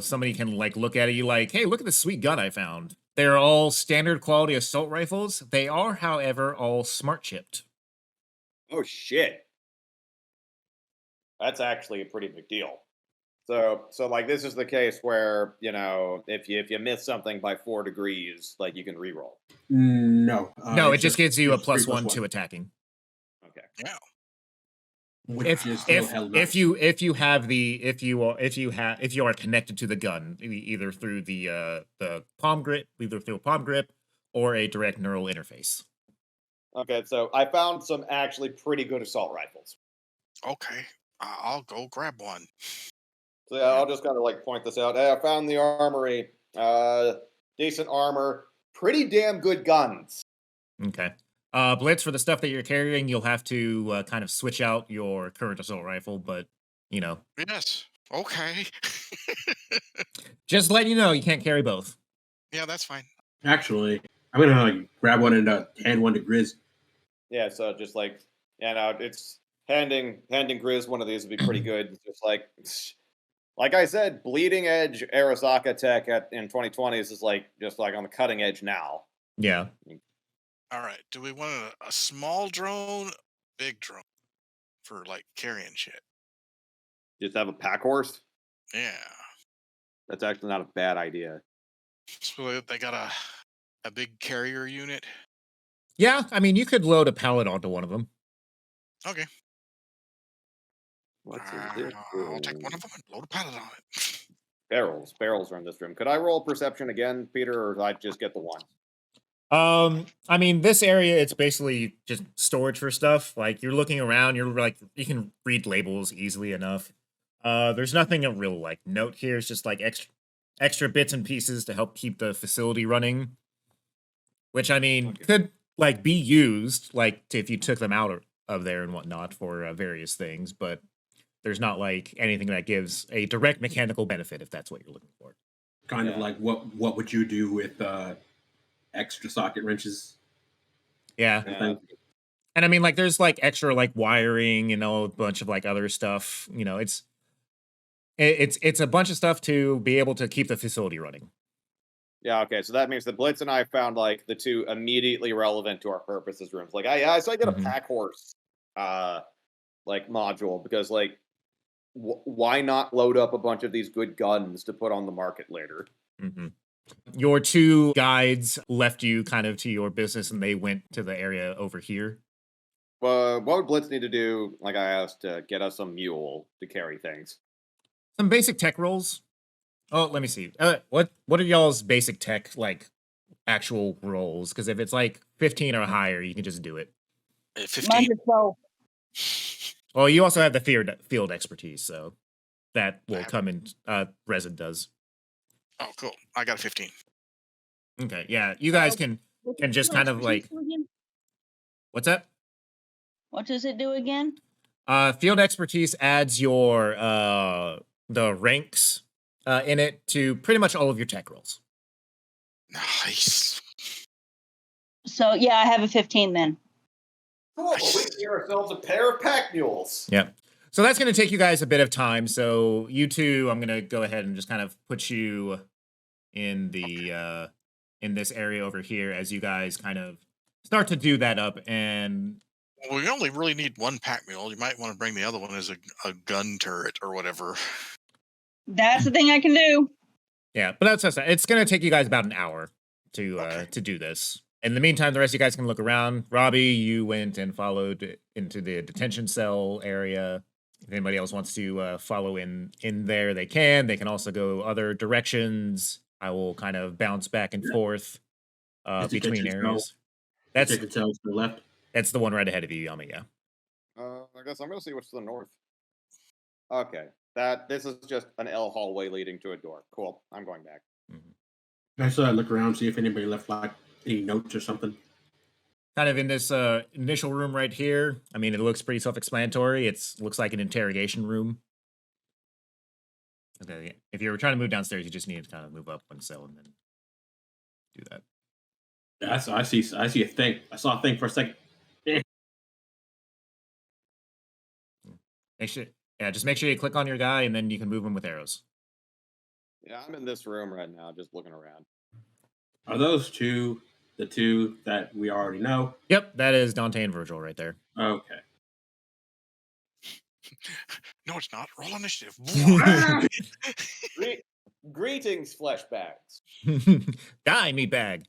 somebody can like look at it. You like, hey, look at this sweet gun I found. They're all standard quality assault rifles. They are, however, all smart chipped. Oh shit. That's actually a pretty big deal. So like this is the case where, if you miss something by 4 degrees, like you can reroll. No. No, it just gives you a it's 3 +1 to attacking. Okay. Yeah. Which is still hell no. If you are connected to the gun, either through the palm grip, or a direct neural interface. Okay, so I found some actually pretty good assault rifles. Okay. I'll go grab one. So I'll just kind of like point this out. Hey, I found the armory. Decent armor. Pretty damn good guns. Okay. Blitz, for the stuff that you're carrying, you'll have to kind of switch out your current assault rifle, but Yes. Okay. just letting you know, you can't carry both. Yeah, that's fine. Actually, I'm gonna like grab one and hand one to Grizz. Yeah, so just like, it's handing Grizz one of these would be pretty good. It's just like I said, bleeding edge Arasaka tech in 2020s is just like on the cutting edge now. Yeah. All right. Do we want a small drone, big drone for like carrying shit? Just have a pack horse. Yeah. That's actually not a bad idea. So they got a big carrier unit. Yeah, I mean, you could load a pallet onto one of them. Okay. What's in this I'll take room? one of them and load a pallet on it. Barrels are in this room. Could I roll perception again, Peter, or did I just get the one? I mean, this area, it's basically just storage for stuff. Like, you're looking around, you're like, you can read labels easily enough. There's nothing a real, like, note here. It's just, like, extra bits and pieces to help keep the facility running. Which, I mean, could, like, be used, like, if you took them out of there and whatnot for various things. But there's not, like, anything that gives a direct mechanical benefit, if that's what you're looking for. Kind of like, what would you do with extra socket wrenches? Yeah. And I mean, like, there's like extra like wiring, a bunch of like other stuff. It's a bunch of stuff to be able to keep the facility running. Yeah, okay. So that means that Blitz and I found like the two immediately relevant to our purposes rooms. Like, so I get a pack horse like module because like why not load up a bunch of these good guns to put on the market later? Mm-hmm. Your two guides left you kind of to your business and they went to the area over here. What would Blitz need to do, like I asked, to get us a mule to carry things? Some basic tech rolls. Oh, let me see. What are y'all's basic tech, like, actual rolls? Because if it's like 15 or higher, you can just do it. 15. Well, you also have the field expertise, so that will come in. Resin does. Oh, cool. I got a 15. Okay, yeah. You guys can just kind of like... What's that? What does it do again? Field expertise adds your the ranks in it to pretty much all of your tech rolls. Nice. So yeah, I have a 15 then. Cool. Well, we can get ourselves a pair of pack mules. Yep. So that's going to take you guys a bit of time. So you two, I'm going to go ahead and just kind of put you in the in this area over here as you guys kind of start to do that up. And well, we only really need one pack mule. You might want to bring the other one as a gun turret or whatever. That's the thing I can do. Yeah, but that's it's going to take you guys about an hour to do this. In the meantime, the rest of you guys can look around. Robbie, you went and followed into the detention cell area. If anybody else wants to follow in there, they can. They can also go other directions. I will kind of bounce back and forth between areas. That's to the left. That's the one right ahead of you, Yami. Yeah. I guess I'm gonna see what's to the north. Okay, this is just an L hallway leading to a door. Cool. I'm going back. I still look around, see if anybody left like any notes or something. Kind of in this initial room right here. I mean, it looks pretty self-explanatory. It looks like an interrogation room. Okay, if you're trying to move downstairs, you just need to kind of move up one cell and then do that. Yeah, I see a thing. I saw a thing for a second. Just make sure you click on your guy and then you can move him with arrows. Yeah, I'm in this room right now, just looking around. Are those the two that we already know? Yep, that is Dante and Virgil right there. Okay. No, it's not. Roll initiative. Greetings, flesh bags. Die, meat bag.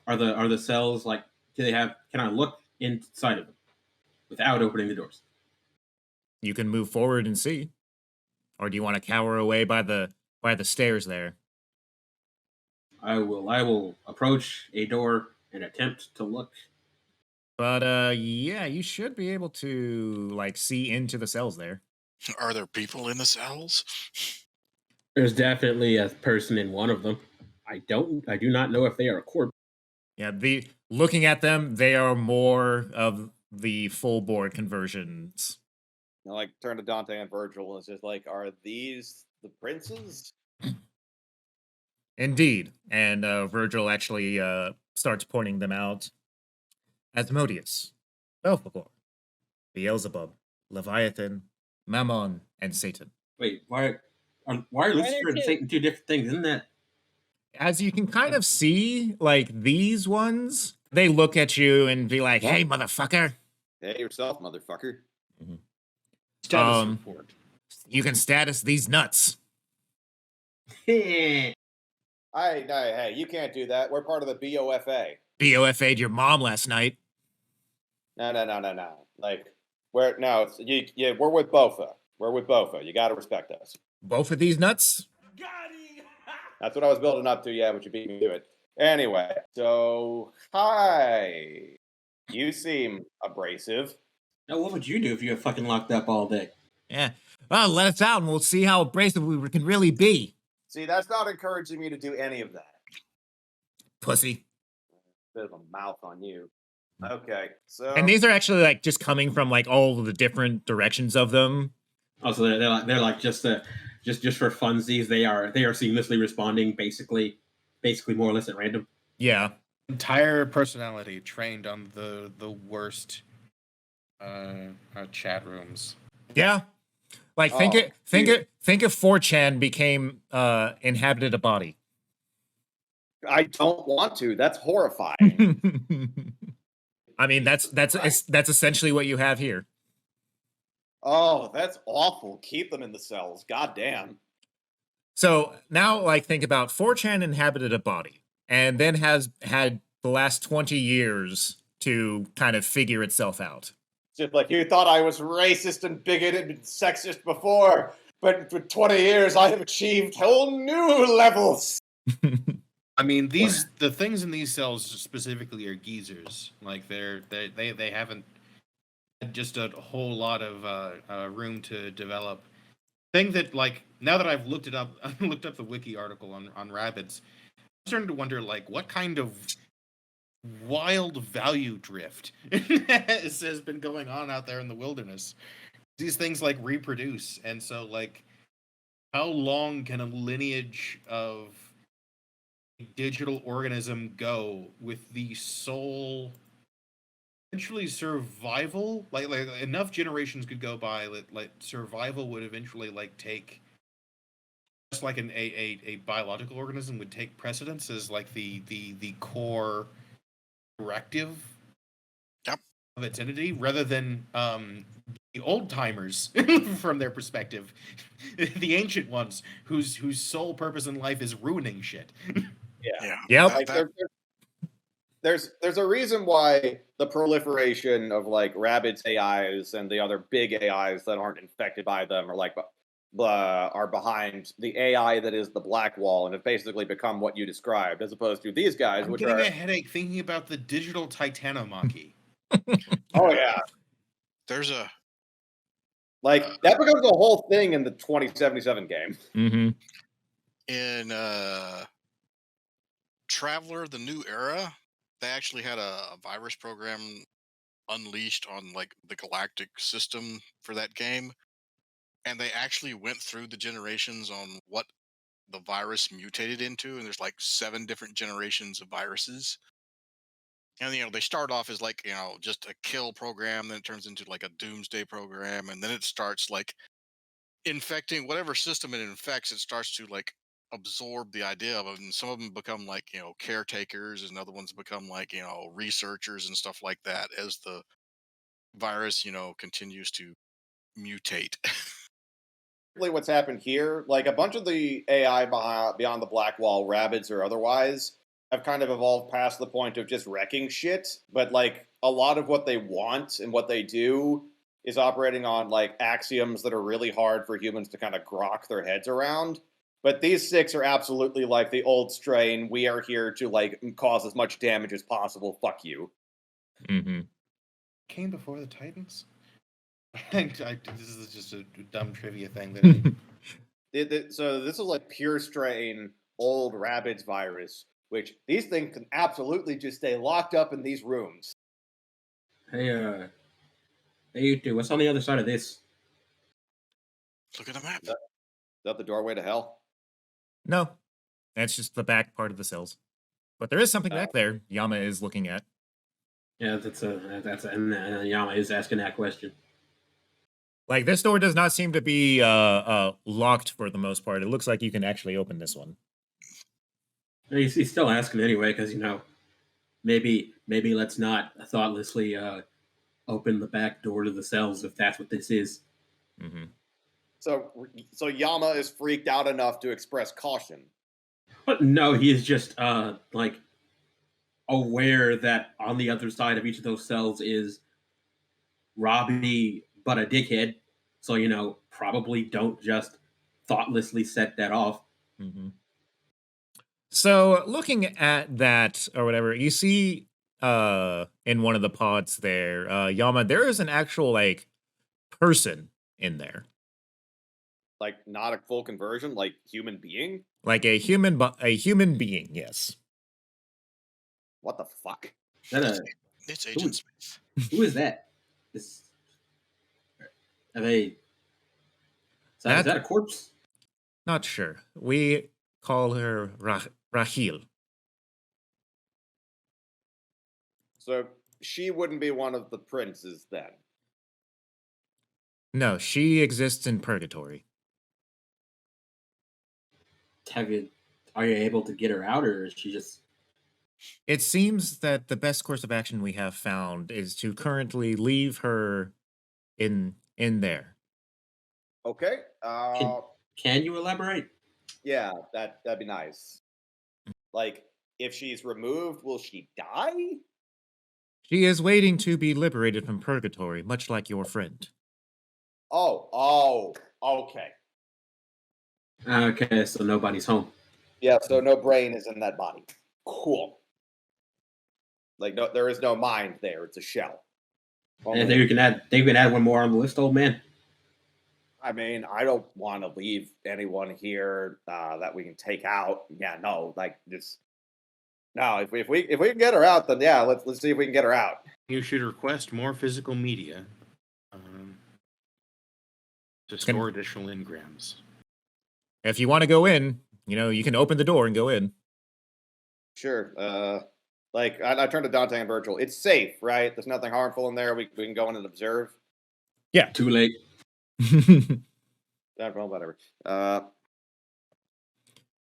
Are the cells like? Can I look inside of them without opening the doors? You can move forward and see, or do you want to cower away by the stairs there? I will approach a door and attempt to look. But yeah, you should be able to like see into the cells there. Are there people in the cells? There's definitely a person in one of them. I do not know if they are a corpse. Yeah, looking at them, they are more of the full board conversions. I like turn to Dante and Virgil and it's just like, are these the princes? Indeed. And Virgil actually starts pointing them out. Asmodeus, Belphegor, Beelzebub, Leviathan, Mammon, and Satan. Wait, why are Lucifer and Satan two different things? Isn't that? As you can kind of see, like these ones, they look at you and be like, "Hey, motherfucker." Hey yourself, motherfucker. Status report. You can status these nuts. Hey, you can't do that. We're part of the BOFA. BOFA'd your mom last night. No. Like, we're with BOFA. We're with BOFA. You got to respect us. Both of these nuts? That's what I was building up to, yeah, but you beat me to it. Anyway, so, hi. You seem abrasive. Now, what would you do if you were fucking locked up all day? Yeah. Well, let us out and we'll see how abrasive we can really be. See, that's not encouraging me to do any of that. Pussy. Bit of a mouth on you. Okay, so... And these are actually like just coming from like all the different directions of them. Oh, so they're like just for funsies. They are seamlessly responding, basically more or less at random. Yeah. Entire personality trained on the worst chat rooms. Yeah. Like think if 4chan became inhabited a body. I don't want to. That's horrifying. I mean, that's essentially what you have here. Oh, that's awful. Keep them in the cells. God damn. So now, like, think about 4chan inhabited a body and then has had the last 20 years to kind of figure itself out. Just like you thought I was racist and bigoted and sexist before, but for 20 years I have achieved whole new levels. I mean, the things in these cells specifically are geezers. Like they haven't had just a whole lot of room to develop. Thing that, like, now that I've looked it up, I looked up the wiki article on rabbits. I'm starting to wonder, like, what kind of wild value drift has been going on out there in the wilderness. These things like reproduce, and so like, how long can a lineage of digital organism go with the sole eventually survival? Like enough generations could go by that like survival would eventually like take, just like a biological organism would take precedence as like the core directive of its entity, rather than the old timers from their perspective, the ancient ones whose sole purpose in life is ruining shit. Yeah. Yep. Like, there's a reason why the proliferation of like Rabbit's AIs and the other big AIs that aren't infected by them are behind the AI that is the Black Wall and have basically become what you described, as opposed to these guys, I'm which getting are a headache thinking about the digital Titanomachy. Oh yeah, There's a like that becomes the whole thing in the 2077 game. Mm-hmm. in Traveler: The New Era, they actually had a virus program unleashed on like the galactic system for that game, and they actually went through the generations on what the virus mutated into, and there's like 7 different generations of viruses. And they start off as like just a kill program, then it turns into like a doomsday program, and then it starts like infecting whatever system it infects. It starts to like absorb the idea of it, and some of them become like caretakers, and other ones become like researchers and stuff like that as the virus continues to mutate. What's happened here, like a bunch of the AI beyond the Black Wall, rabbits or otherwise, have kind of evolved past the point of just wrecking shit, but like a lot of what they want and what they do is operating on like axioms that are really hard for humans to kind of grok their heads around. But these 6 are absolutely like the old strain. We are here to like cause as much damage as possible. Fuck you. Mm-hmm. Came before the Titans? This is just a dumb trivia thing. That So this is like pure strain old rabbits virus, which these things can absolutely just stay locked up in these rooms. Hey, you two. What's on the other side of this? Look at the map. Is that the doorway to hell? No, that's just the back part of the cells. But there is something back there Yama is looking at. Yeah, and Yama is asking that question. Like, this door does not seem to be locked for the most part. It looks like you can actually open this one. He's still asking anyway, because, maybe let's not thoughtlessly open the back door to the cells if that's what this is. Mm-hmm. So Yama is freaked out enough to express caution. But no, he is just like aware that on the other side of each of those cells is Robbie, but a dickhead. So probably don't just thoughtlessly set that off. Mm-hmm. So looking at that or whatever, you see in one of the pods there, Yama, there is an actual like person in there. Like not a full conversion, like human being? Like a human being, yes. What the fuck? It's Agent Smith. Who is that? Are they? Is that a corpse? Not sure. We call her Rahil. So she wouldn't be one of the princes then. No, she exists in purgatory. Are you able to get her out, or is she just? It seems that the best course of action we have found is to currently leave her in there. Okay. Can you elaborate? Yeah, that'd be nice. Like, if she's removed, will she die? She is waiting to be liberated from purgatory, much like your friend. Oh, okay. Okay, so nobody's home. Yeah, so no brain is in that body. Cool. Like, no, there is no mind there. It's a shell. And they can add one more on the list, old man. I mean, I don't want to leave anyone here that we can take out. Yeah, no, like just no. If we can get her out, then yeah, let's see if we can get her out. You should request more physical media to store additional engrams. If you want to go in, you can open the door and go in. Sure. Like I turned to Dante and Virgil. It's safe, right? There's nothing harmful in there. We can go in and observe. Yeah. Too late. Well, whatever.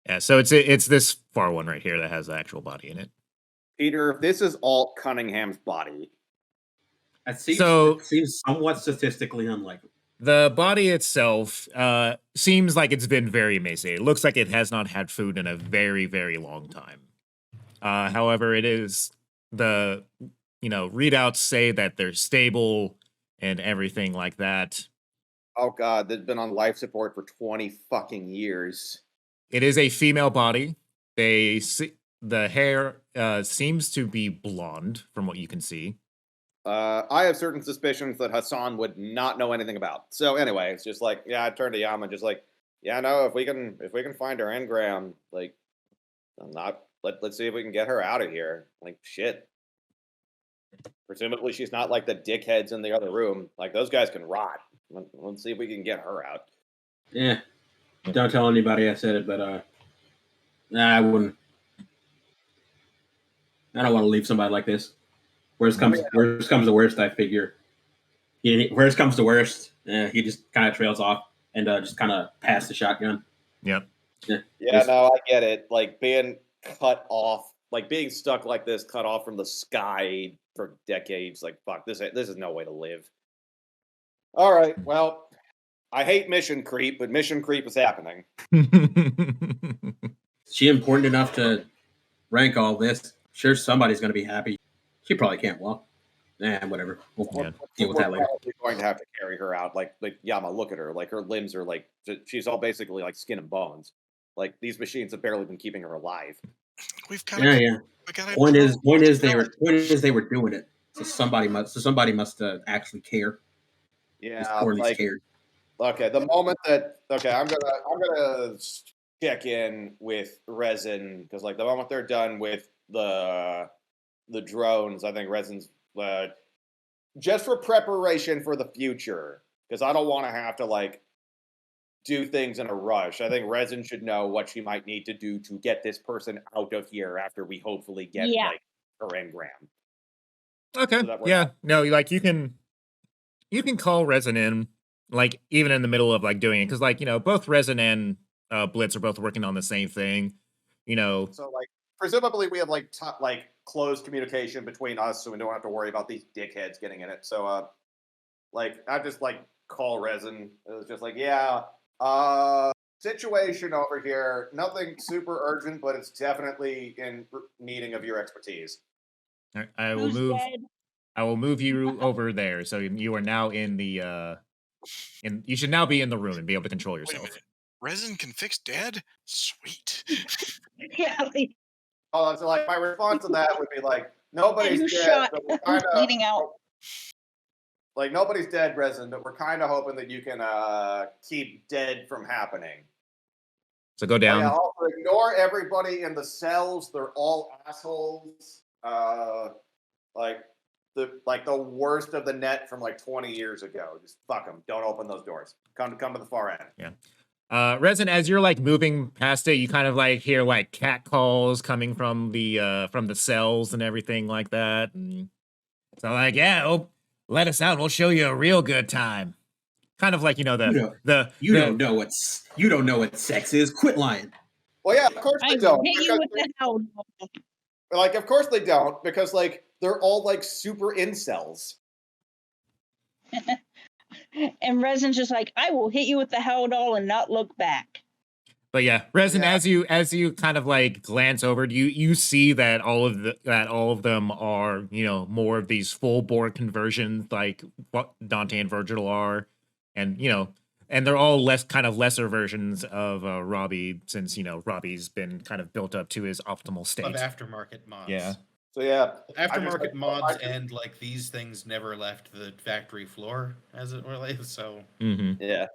Yeah, so it's this far one right here that has the actual body in it. Peter, this is Alt Cunningham's body. It seems somewhat statistically unlikely. The body itself seems like it's been very emaciated. It looks like it has not had food in a very, very long time. However, it is the readouts say that they're stable and everything like that. Oh God, they've been on life support for 20 fucking years. It is a female body. The hair seems to be blonde from what you can see. I have certain suspicions that Hassan would not know anything about. So anyway, it's just like, yeah, I turned to Yama, just like, yeah, no, if we can find her engram, like, let's see if we can get her out of here. Like, shit. Presumably she's not like the dickheads in the other room. Like, those guys can rot. Let's see if we can get her out. Yeah. Don't tell anybody I said it, but I wouldn't. I don't want to leave somebody like this. Worst comes to worst, I figure. Worst comes to worst, he just kind of trails off and just kind of pass the shotgun. Yep. Yeah, no, I get it. Like being cut off, like being stuck like this, cut off from the sky for decades. Like, fuck, this is no way to live. All right, well, I hate mission creep, but mission creep is happening. Is she important enough to rank all this? Sure, somebody's going to be happy. She probably can't walk. Whatever. We'll deal with that later. We're going to have to carry her out. Like Yama, look at her. Like her limbs are like she's all basically like skin and bones. Like these machines have barely been keeping her alive. We've got Point is they were doing it. So somebody must actually care. Yeah, like cared. Okay. The moment that I'm gonna check in with Resin because like the moment they're done with the drones, I think Resin's just for preparation for the future because I don't want to have to like do things in a rush. I think Resin should know what she might need to do to get this person out of here after we hopefully get like her engram. Okay. Yeah. No, like you can call Resin in like even in the middle of like doing it, because like both Resin and Blitz are both working on the same thing. So like presumably we have like closed communication between us, so we don't have to worry about these dickheads getting in it. So like I just like call Resin. It was just like, yeah, situation over here. Nothing super urgent, but it's definitely in needing of your expertise. All right, I will Who's move. dead? I will move you over there, so you are now in the. You should now be in the room and be able to control Wait a yourself. minute. Resin can fix dead? Sweet. Yeah, like, Oh, so like my response to that would be like, nobody's who's dead, shot? but we're Who's kind of bleeding out? like nobody's dead, Resin, but we're kind of hoping that you can keep dead from happening. So go Oh, down. yeah, also ignore everybody in the cells. They're all assholes. Like the worst of the net from like 20 years ago. Just fuck them. Don't open those doors. Come to the far end. Yeah. Resin, as you're like moving past it, you kind of like hear like cat calls coming from the cells and everything like that. And so like, yeah, let us out. We'll show you a real good time. Kind of like You don't know what sex is. Quit lying. Well, yeah, of course I they don't. hit you with the hell. Like, of course they don't, because like they're all like super incels. And Resin's just like, I will hit you with the hell doll and not look back. But yeah, Resin, Yeah. as you kind of like glance over, you see that all of them are more of these full bore conversions like what Dante and Virgil are, and and they're all lesser versions of Robbie, since Robbie's been kind of built up to his optimal Of state. aftermarket mods. Yeah. So yeah, Aftermarket mods and like these things never left the factory floor, as it were. So Mm-hmm. yeah,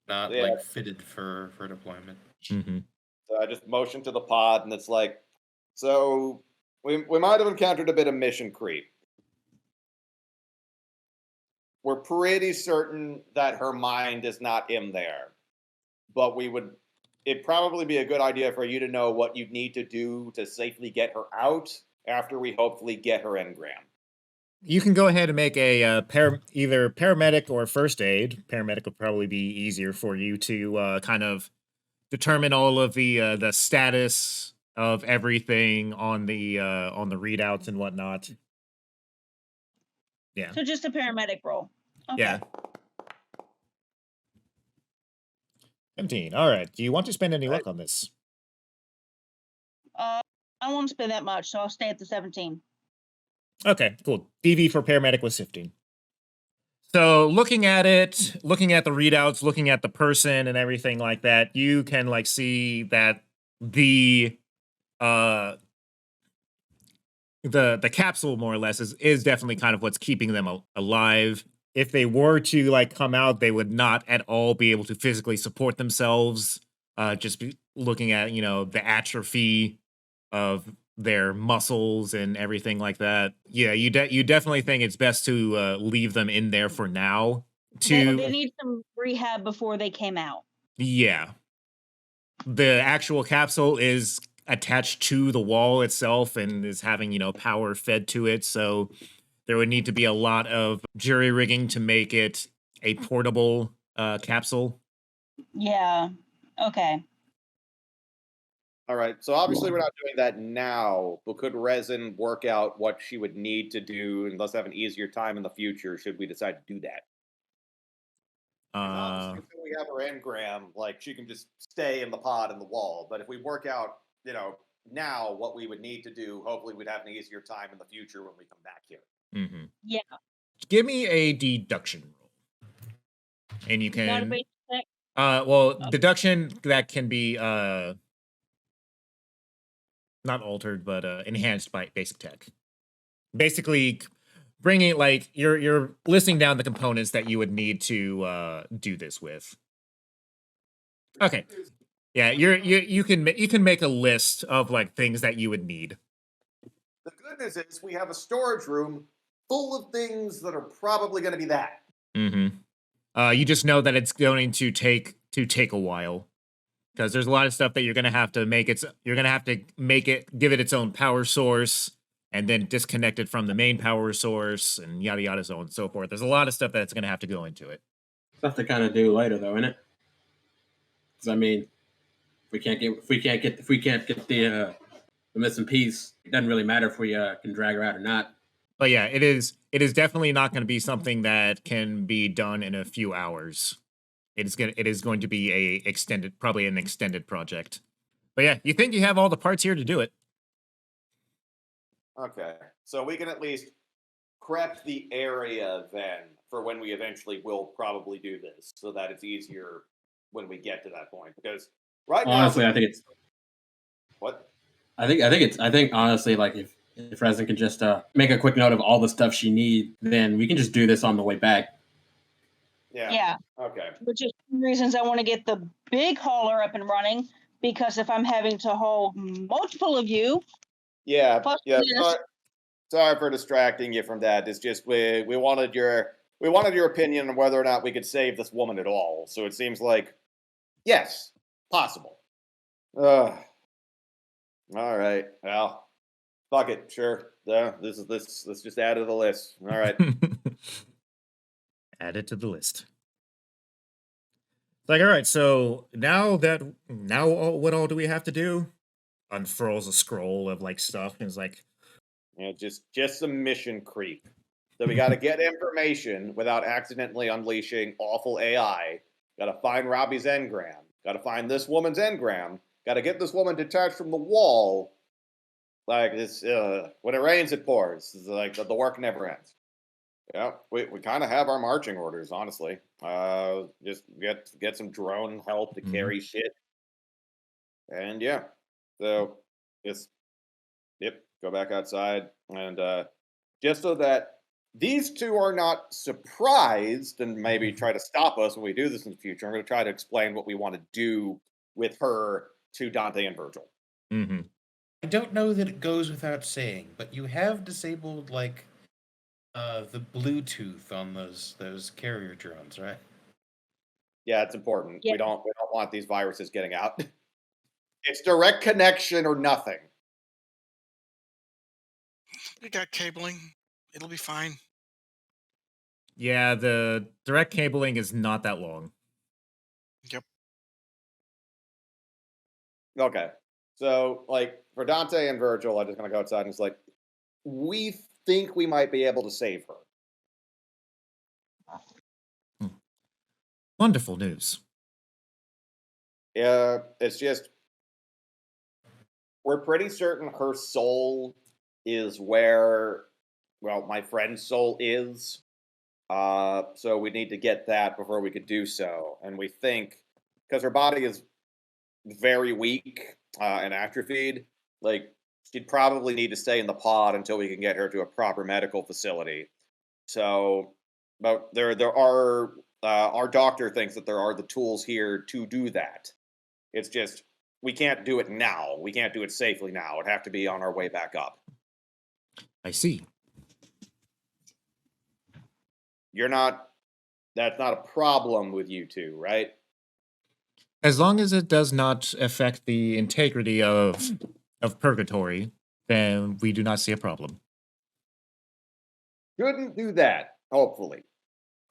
not Yeah. like fitted for deployment. Mm-hmm. So I just motioned to the pod, and it's like, so we might have encountered a bit of mission creep. We're pretty certain that her mind is not in there, but it'd probably be a good idea for you to know what you need to do to safely get her out after we hopefully get her engram. You can go ahead and make a either paramedic or first aid. Paramedic would probably be easier for you to kind of determine all of the status of everything on the readouts and whatnot. Yeah. So just a paramedic roll. Okay. Yeah. 17. All right. Do you want to spend any luck on this? I won't spend that much, so I'll stay at the 17. Okay, cool. DV for paramedic was 15. So looking at it, looking at the readouts, looking at the person and everything like that, you can like see that the capsule more or less is definitely kind of what's keeping them alive. If they were to like come out, they would not at all be able to physically support themselves. Just looking at the atrophy of their muscles and everything like that. Yeah, you definitely think it's best to leave them in there for now. They need some rehab before they came out. Yeah, the actual capsule is attached to the wall itself and is having power fed to it, so there would need to be a lot of jury rigging to make it a portable capsule. Yeah. Okay. All right. So obviously we're not doing that now, but could Resin work out what she would need to do and let's have an easier time in the future should we decide to do that? Obviously, until we have her engram, like she can just stay in the pod in the wall. But if we work out, now what we would need to do, hopefully we'd have an easier time in the future when we come back here. Mm-hmm. Yeah. Give me a deduction roll, and you can. Not a basic check? Deduction that can be not altered, but enhanced by basic tech. Basically, bringing like you're listing down the components that you would need to do this with. Okay, yeah, you can make a list of like things that you would need. The good news is we have a storage room full of things that are probably going to be that. Mm-hmm. You just know that it's going to take a while. Because there's a lot of stuff that you're gonna have to make it. You're gonna have to make it, give it its own power source. and then disconnected from the main power source and yada yada, so on and so forth. There's a lot of stuff that's going to have to go into it. Stuff to kind of do later, though, isn't it? Because I mean, if we can't get the missing piece, it doesn't really matter if we can drag her out or not. But yeah, it is definitely not going to be something that can be done in a few hours. It is going to be probably an extended project. But yeah, you think you have all the parts here to do it. Okay, so we can at least prep the area then for when we eventually will probably do this, so that it's easier when we get to that point. Because right now, Honestly, I think it's what? I think honestly, like if Resin can just make a quick note of all the stuff she needs, then we can just do this on the way back. Yeah. Okay. Which is one of the reasons I want to get the big hauler up and running, because if I'm having to haul multiple of you, Yeah. plus Yeah. this, Sorry for distracting you from that. It's just we wanted your opinion on whether or not we could save this woman at all. So it seems like yes, possible. All right. Well, fuck it. Sure. Let's just add to the list. All right. Add it to the list. Like, all right, so now what all do we have to do? Unfurls a scroll of like stuff and is like, Just some mission creep. So we got to get information without accidentally unleashing awful AI. Got to find Robbie's engram. Got to find this woman's engram. Got to get this woman detached from the wall. Like this, when it rains, it pours. It's like the work never ends. Yeah, we kind of have our marching orders, honestly. Just get some drone help to carry shit, and yeah. So just go back outside, and just so that these two are not surprised and maybe try to stop us when we do this in the future, I'm going to try to explain what we want to do with her to Dante and Virgil. mm-hmm. I don't know that it goes without saying, but you have disabled like the Bluetooth on those carrier drones, right? Yeah, it's important. Yeah. We don't want these viruses getting out. It's direct connection or nothing. We got cabling. It'll be fine. Yeah, the direct cabling is not that long. Yep. Okay. So, like, for Dante and Virgil, I'm just going to go outside and it's like, we think we might be able to save her. Wonderful news. Yeah, it's just, we're pretty certain her soul is where, well, my friend's soul is. So we need to get that before we could do so. And we think, because her body is very weak and atrophied, like, she'd probably need to stay in the pod until we can get her to a proper medical facility. So, but there are, our doctor thinks that there are the tools here to do that. It's just, we can't do it now. We can't do it safely now. It'd have to be on our way back up. I see. That's not a problem with you two, right? As long as it does not affect the integrity of purgatory, then we do not see a problem. Shouldn't do that, hopefully.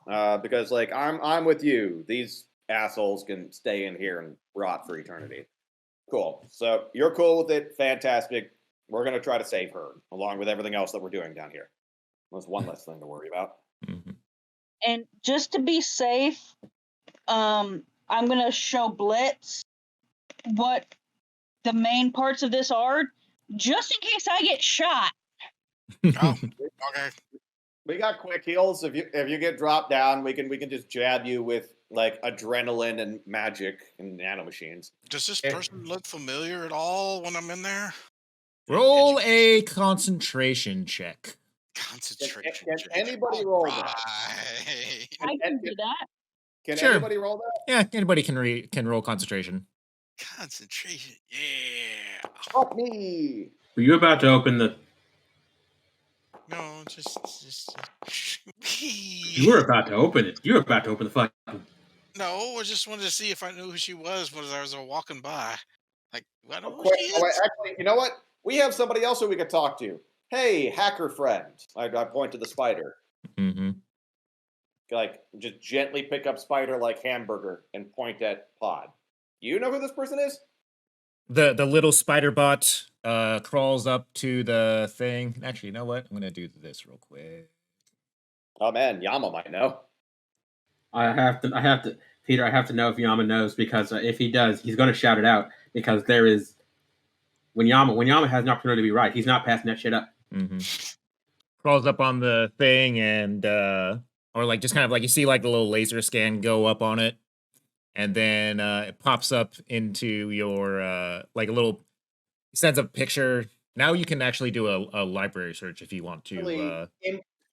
Because like I'm with you. These assholes can stay in here and rot for eternity. Cool. So you're cool with it. Fantastic. We're gonna try to save her, along with everything else that we're doing down here. That's one less thing to worry about. Mm-hmm. and just to be safe, I'm gonna show Blitz what the main parts of this are, just in case I get shot. Oh, okay. We got quick heals. If you get dropped down, we can just jab you with like adrenaline and magic and nanomachines. Does this person look familiar at all when I'm in there? Roll a concentration check. Concentration. Can check. anybody roll that? Right. I can do that. Can Sure. anybody roll that? Yeah, anybody can roll concentration. Concentration. Yeah. Fuck me. Were you about to open the? No, just. You were about to open it. You were about to open the fucking. No, I just wanted to see if I knew who she was when I was walking by. Like, I don't know who Quick. she Oh, wait, is. actually, you know what? We have somebody else who we could talk to. hey, hacker friend. I point to the spider. Mm-hmm. Like, just gently pick up spider like hamburger and point at Pod. You know who this person is? The little spider bot crawls up to the thing. Actually, you know what? I'm gonna do this real quick. Oh man, Yama might know. I have to, Peter. I have to know if Yama knows because if he does, he's going to shout it out because there is when Yama has an opportunity to be right, he's not passing that shit up. Mm-hmm. Crawls up on the thing and or like just kind of like you see like the little laser scan go up on it, and then it pops up into your like a little sends a picture. Now you can actually do a library search if you want to. Really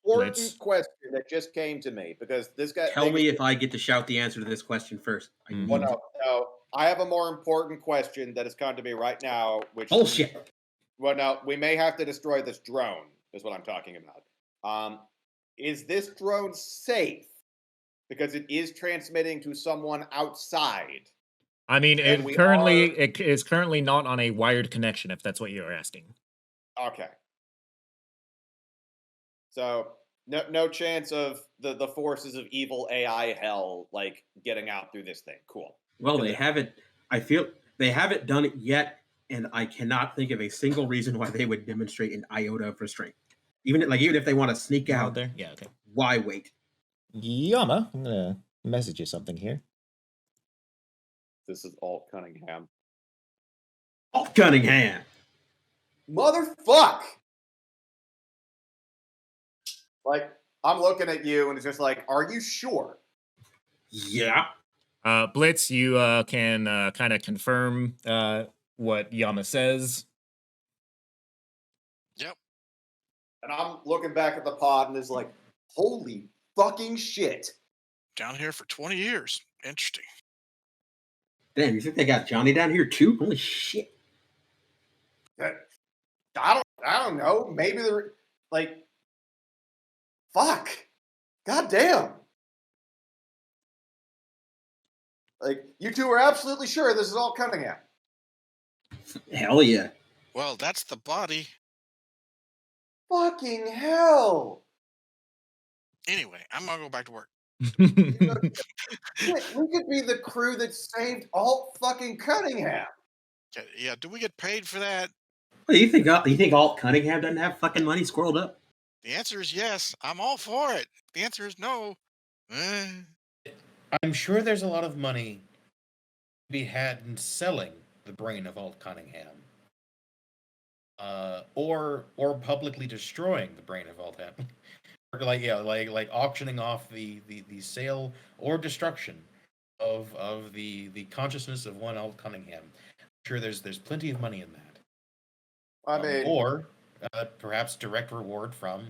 important Blitz. question that just came to me because this guy. Tell me if I get to shout the answer to this question first. Mhm. Well, no. I have a more important question that has come to me right now. Which Bullshit. Well, no, we may have to destroy this drone. Is what I'm talking about. Is this drone safe? Because it is transmitting to someone outside. I mean, And it we is currently not on a wired connection. If that's what you're asking. Okay. So no chance of the forces of evil AI hell like getting out through this thing. Cool. Well, they haven't. I feel they haven't done it yet, and I cannot think of a single reason why they would demonstrate an iota of restraint. Even if they want to sneak out there, yeah, okay. Why wait? Yama, I'm gonna message you something here. This is Alt Cunningham. Alt Cunningham. Motherfuck! Like, I'm looking at you and it's just like, are you sure? Yeah. Blitz, you can kind of confirm what Yama says. Yep. And I'm looking back at the pod and it's like, holy fucking shit. Down here for 20 years. Interesting. Damn, you think they got Johnny down here too? Holy shit. I don't know. Maybe they're like, fuck. God damn. Like, you two are absolutely sure this is all Cunningham. Hell yeah. Well, that's the body. Fucking hell. Anyway, I'm gonna go back to work. We could be the crew that saved Alt fucking Cunningham. Yeah, do we get paid for that? Well, you think Alt Cunningham doesn't have fucking money squirreled up? The answer is yes. I'm all for it. The answer is no. I'm sure there's a lot of money to be had in selling the brain of Alt Cunningham. Or publicly destroying the brain of Alt Cunningham. like auctioning off the sale or destruction of the consciousness of one Alt Cunningham. I'm sure there's plenty of money in that. I mean, or perhaps direct reward from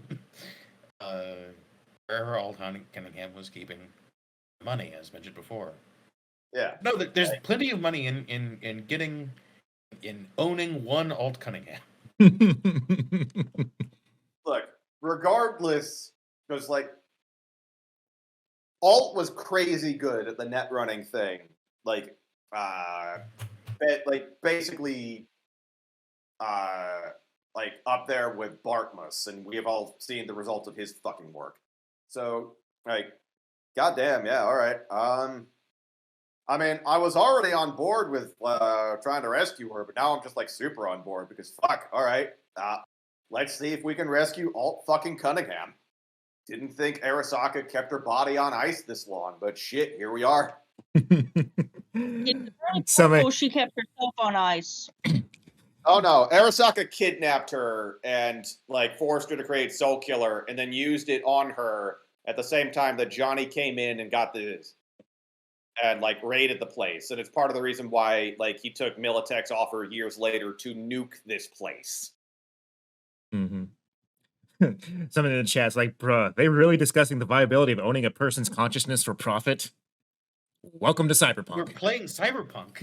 wherever Alt Cunningham was keeping money, as mentioned before. Yeah. No, there's plenty of money in owning one Alt Cunningham. Look, regardless, because like Alt was crazy good at the net running thing, like basically like up there with Bartmus, and we have all seen the results of his fucking work. So like, goddamn, yeah, all right. I mean, I was already on board with trying to rescue her, but now I'm just like super on board because fuck, all right. Let's see if we can rescue Alt fucking Cunningham. Didn't think Arasaka kept her body on ice this long, but shit, here we are. She kept herself on ice. Oh no, Arasaka kidnapped her and like forced her to create Soul Killer and then used it on her at the same time that Johnny came in and got this and like raided the place. And it's part of the reason why like he took Militech's offer years later to nuke this place. Mm-hmm. Someone in the chat's like, bruh, they really discussing the viability of owning a person's consciousness for profit? Welcome to Cyberpunk. We're playing Cyberpunk.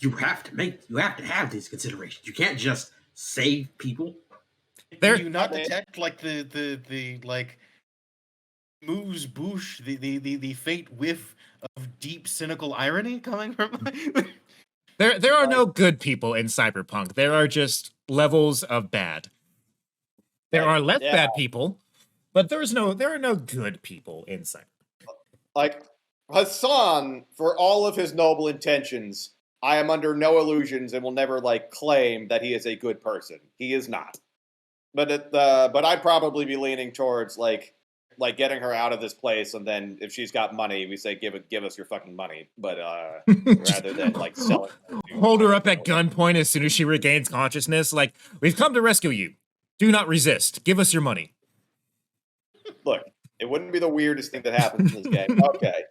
You have to have these considerations. You can't just save people. Do you not detect like the like moves boosh, the faint whiff of deep cynical irony coming from There are no good people in Cyberpunk. There are just levels of bad. There are less bad people, but there are no good people in Cyberpunk. Like Hassan, for all of his noble intentions, I am under no illusions and will never like claim that he is a good person. He is not. But I'd probably be leaning towards like getting her out of this place, and then if she's got money, we say give us your fucking money. But rather than like selling her. Hold her up at gunpoint as soon as she regains consciousness. Like, we've come to rescue you. Do not resist. Give us your money. Look, it wouldn't be the weirdest thing that happens in this game. Okay.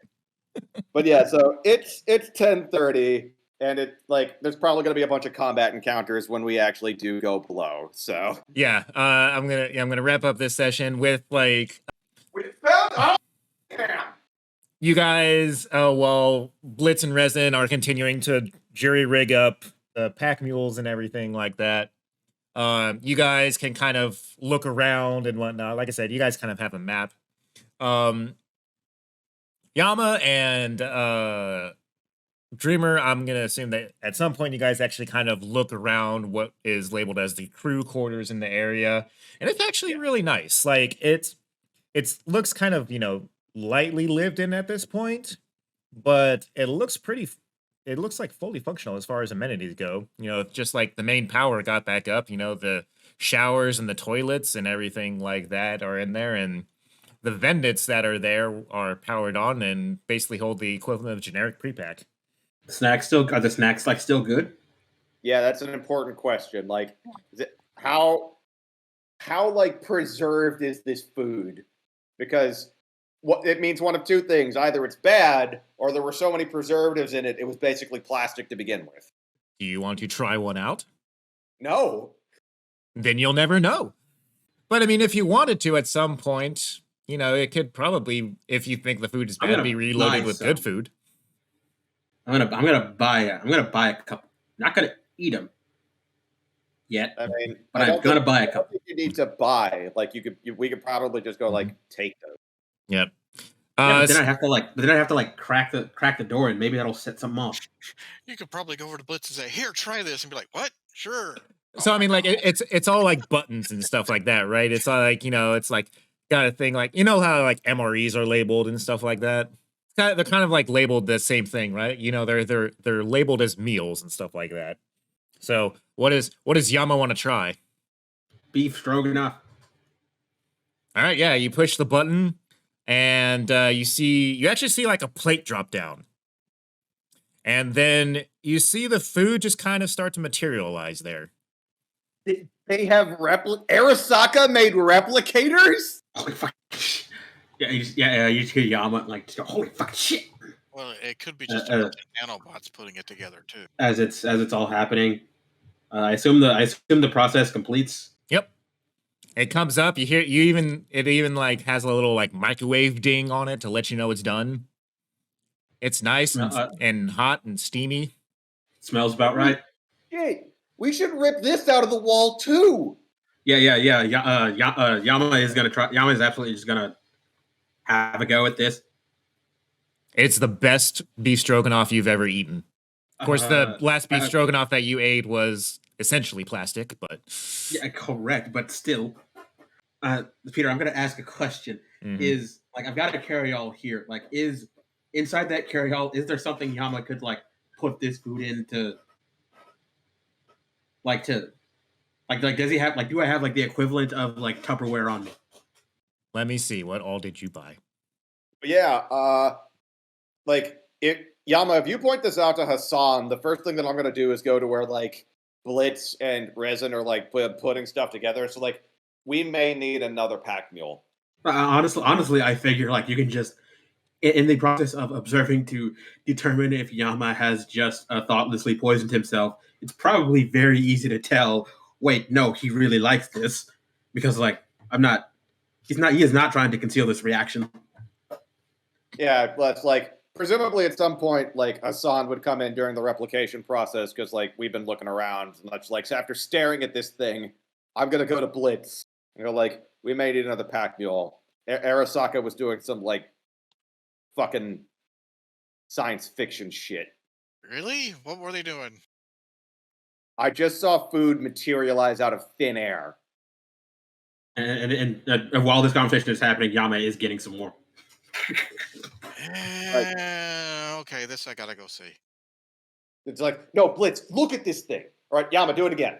But yeah, so it's 10:30, and it like there's probably gonna be a bunch of combat encounters when we actually do go below. So yeah, I'm gonna wrap up this session with like you guys. While Blitz and Resin are continuing to jury rig up the pack mules and everything like that. You guys can kind of look around and whatnot. Like I said, you guys kind of have a map. Yama and Dreamer, I'm gonna assume that at some point you guys actually kind of look around what is labeled as the crew quarters in the area, and it's actually really nice. Like it looks kind of lightly lived in at this point, but it looks like fully functional as far as amenities go. Just like the main power got back up. The showers and the toilets and everything like that are in there, and the vendits that are there are powered on and basically hold the equivalent of generic pre-pack. Are the snacks like still good? yeah, that's an important question. Like, is it, how like preserved is this food? Because what it means one of two things: either it's bad, or there were so many preservatives in it, it was basically plastic to begin with. Do you want to try one out? No. Then you'll never know. But I mean, if you wanted to at some point, it could probably, if you think the food is bad, be reloaded with good food. I'm gonna buy a couple. Not gonna eat them yet. I mean, but I'm gonna buy a couple. I don't think you need to buy. Like we could probably just go like take those. Yep. But then I have to crack the door, and maybe that'll set something off. You could probably go over to Blitz and say, "Here, try this," and be like, "What? Sure." So I mean, like it's all like buttons and stuff like that, right? It's all like it's like got a thing like how like MREs are labeled and stuff like that. They're kind of like labeled the same thing, right? They're labeled as meals and stuff like that. So what does Yama want to try? Beef stroganoff. All right, yeah. You push the button, and you actually see like a plate drop down, and then you see the food just kind of start to materialize there. They have Arasaka made replicators? Holy fuck. Yeah, you hear Yama like, holy fuck shit. Well, it could be just a bunch of nanobots putting it together too. As it's all happening. I assume the process completes. Yep. It comes up, it even like has a little like microwave ding on it to let you know it's done. It's nice and hot and steamy. Smells about right. Hey, we should rip this out of the wall too. Yeah. Yama is gonna try. Yama is absolutely just gonna have a go at this. It's the best beef stroganoff you've ever eaten. Of course, the last beef stroganoff that you ate was essentially plastic, but yeah, correct. But still, Peter, I'm gonna ask a question. Mm-hmm. Is like I've got a carryall here. Like, is inside that carryall? Is there something Yama could like put this food into? Like does he have like? Do I have like the equivalent of like Tupperware on me? Let me see. What all did you buy? Yeah, Yama, if you point this out to Hassan, the first thing that I'm going to do is go to where, like, Blitz and Resin are, like, putting stuff together. So, like, we may need another pack mule. Honestly, I figure, like, you can just, in the process of observing to determine if Yama has just thoughtlessly poisoned himself, it's probably very easy to tell, wait, no, he really likes this. Because, like, he is not trying to conceal this reaction. Yeah, but, like, presumably at some point, like, Hassan would come in during the replication process because, like, we've been looking around and much. Like, so after staring at this thing, I'm going to go to Blitz and go, like, we may need another pack mule. Arasaka was doing some, like, fucking science fiction shit. Really? What were they doing? I just saw food materialize out of thin air. And while this conversation is happening, Yama is getting some more. Okay, this I gotta go see. It's like, no, Blitz, look at this thing. All right, Yama, do it again.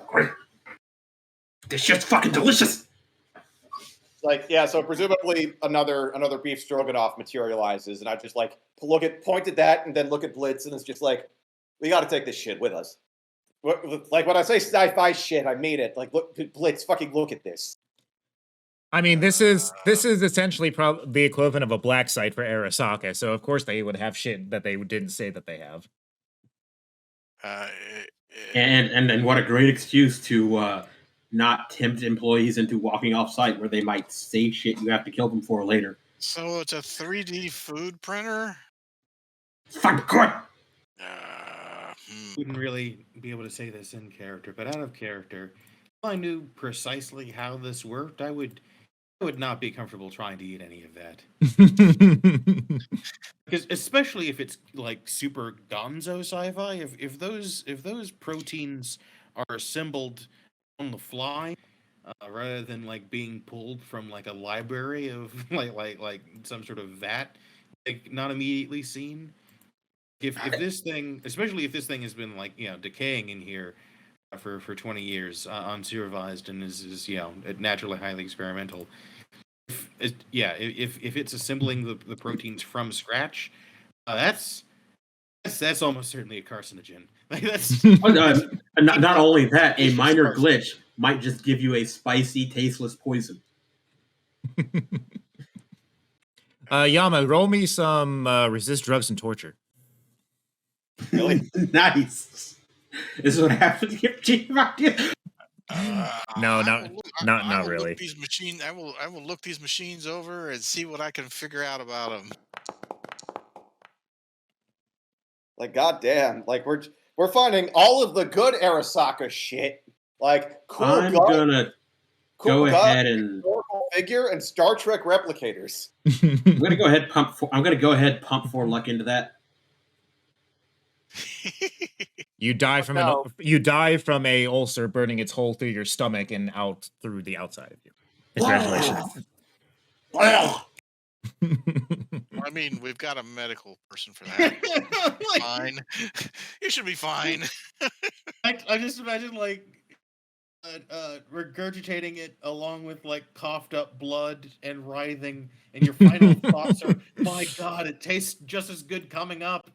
Great. This shit's fucking delicious. Like, yeah, so presumably another beef stroganoff materializes, and I just like point at that, and then look at Blitz, and it's just like, we got to take this shit with us. Like when I say sci-fi shit, I mean it. Like, look, Blitz, fucking look at this. I mean, this is essentially the equivalent of a black site for Arasaka, so of course they would have shit that they didn't say that they have. And what a great excuse to not tempt employees into walking off site where they might say shit you have to kill them for later. So it's a 3D food printer? It's fucking good. Wouldn't really be able to say this in character, but out of character, if I knew precisely how this worked, I would not be comfortable trying to eat any of that. Because especially if it's like super gonzo sci-fi, if those proteins are assembled on the fly, rather than like being pulled from like a library of like some sort of vat, like not immediately seen. If this thing, especially if this thing has been like decaying in here for 20 years unsupervised and is naturally highly experimental. If it's assembling the proteins from scratch, that's almost certainly a carcinogen. Like that's not only that, a minor glitch might just give you a spicy, tasteless poison. Yama, roll me some resist drugs and torture. Really? Nice. This is what happens to give cheap ideas. Not really. These machines, I will look these machines over and see what I can figure out about them. Like, goddamn, like we're finding all of the good Arasaka shit. Like, cool I'm gonna go ahead and historical figure and Star Trek replicators. I'm gonna go ahead pump 4 luck into that. You die from a ulcer burning its hole through your stomach and out through the outside of you. Congratulations. I mean, we've got a medical person for that. Fine. You should be fine. I just imagine like regurgitating it along with like coughed up blood and writhing, and your final thoughts are, "My God, it tastes just as good coming up."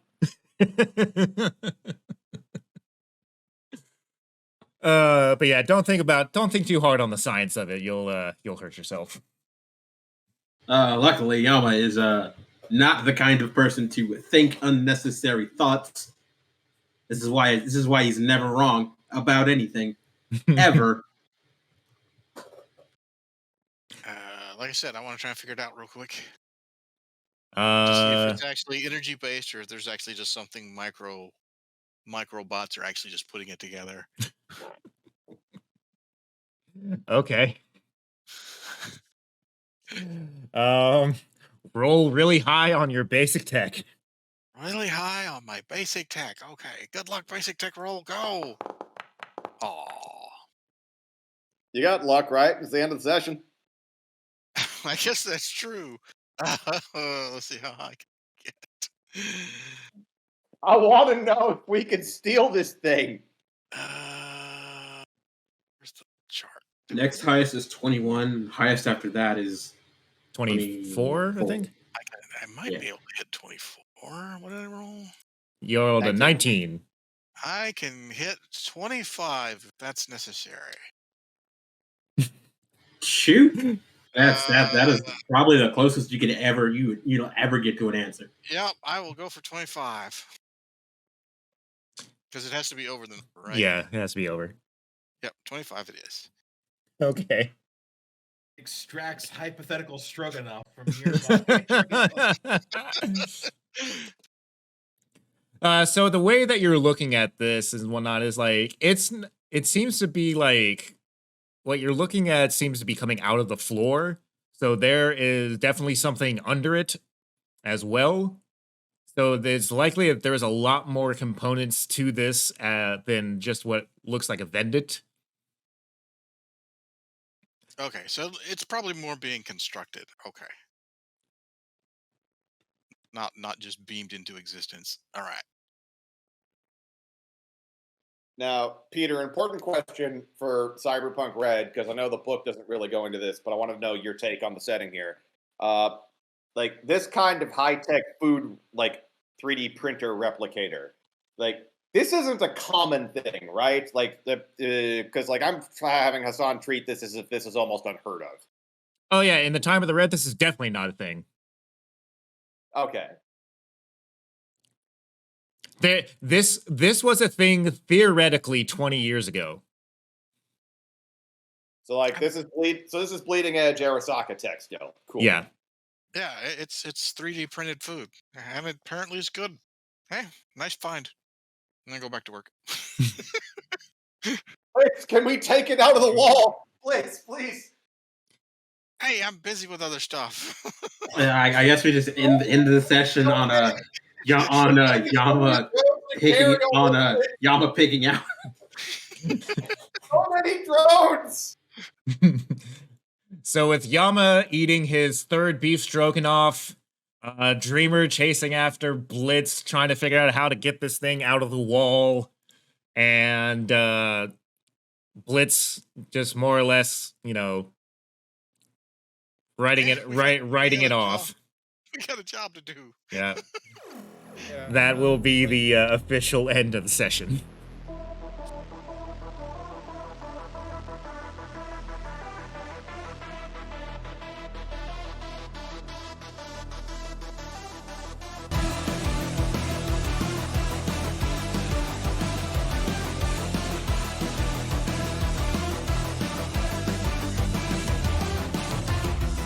But yeah, don't think too hard on the science of it. You'll hurt yourself. Luckily, Yama is not the kind of person to think unnecessary thoughts. This is why he's never wrong about anything, ever. Like I said, I want to try and figure it out real quick. To see if it's actually energy based or if there's actually just something microbots are actually just putting it together. Okay. Roll really high on your basic tech. Really high on my basic tech. Okay. Good luck, basic tech roll. Go. Oh. You got luck, right? It's the end of the session. I guess that's true. Let's see how high I can get. I want to know if we can steal this thing. Where's the chart? Next highest is 21. Highest after that is 24, I think. I might be able to hit 24. What did I roll? You rolled a 19. I can hit 25 if that's necessary. Shoot. That is probably the closest you can ever get to an answer. Yep, I will go for 25. Because it has to be over the number, right? Yeah, it has to be over. Yep, 25 it is. Okay. Extracts hypothetical stroganoff from nearby. So the way that you're looking at this and whatnot is like it seems to be like what you're looking at seems to be coming out of the floor. So there is definitely something under it. as well. So there's likely that there's a lot more components to this than just what looks like a Vendit. Okay, so it's probably more being constructed. Okay. Not just beamed into existence. All right. Now, Peter, important question for Cyberpunk Red, because I know the book doesn't really go into this, but I want to know your take on the setting here. Like this kind of high-tech food, like 3D printer replicator, like this isn't a common thing, right? Like because like I'm having Hassan treat this as if this is almost unheard of. Oh yeah, in the time of the Red, this is definitely not a thing. Okay. This was a thing theoretically 20 years ago. So like this is bleeding edge Arasaka tech still. Cool. Yeah. Yeah, it's 3D printed food, and it apparently is good. Hey, nice find. And then go back to work. Please, can we take it out of the wall? Please, please. Hey, I'm busy with other stuff. I guess we just end the session on Yama picking out. So many drones. So with Yama eating his third beef stroganoff, Dreamer chasing after Blitz, trying to figure out how to get this thing out of the wall, and Blitz just more or less, writing it off. We got a job to do. Yeah. That will be the official end of the session.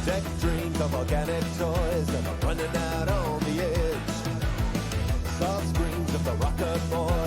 Tech dreams of organic toys that are running out on the edge. Soft screams of the rocker boy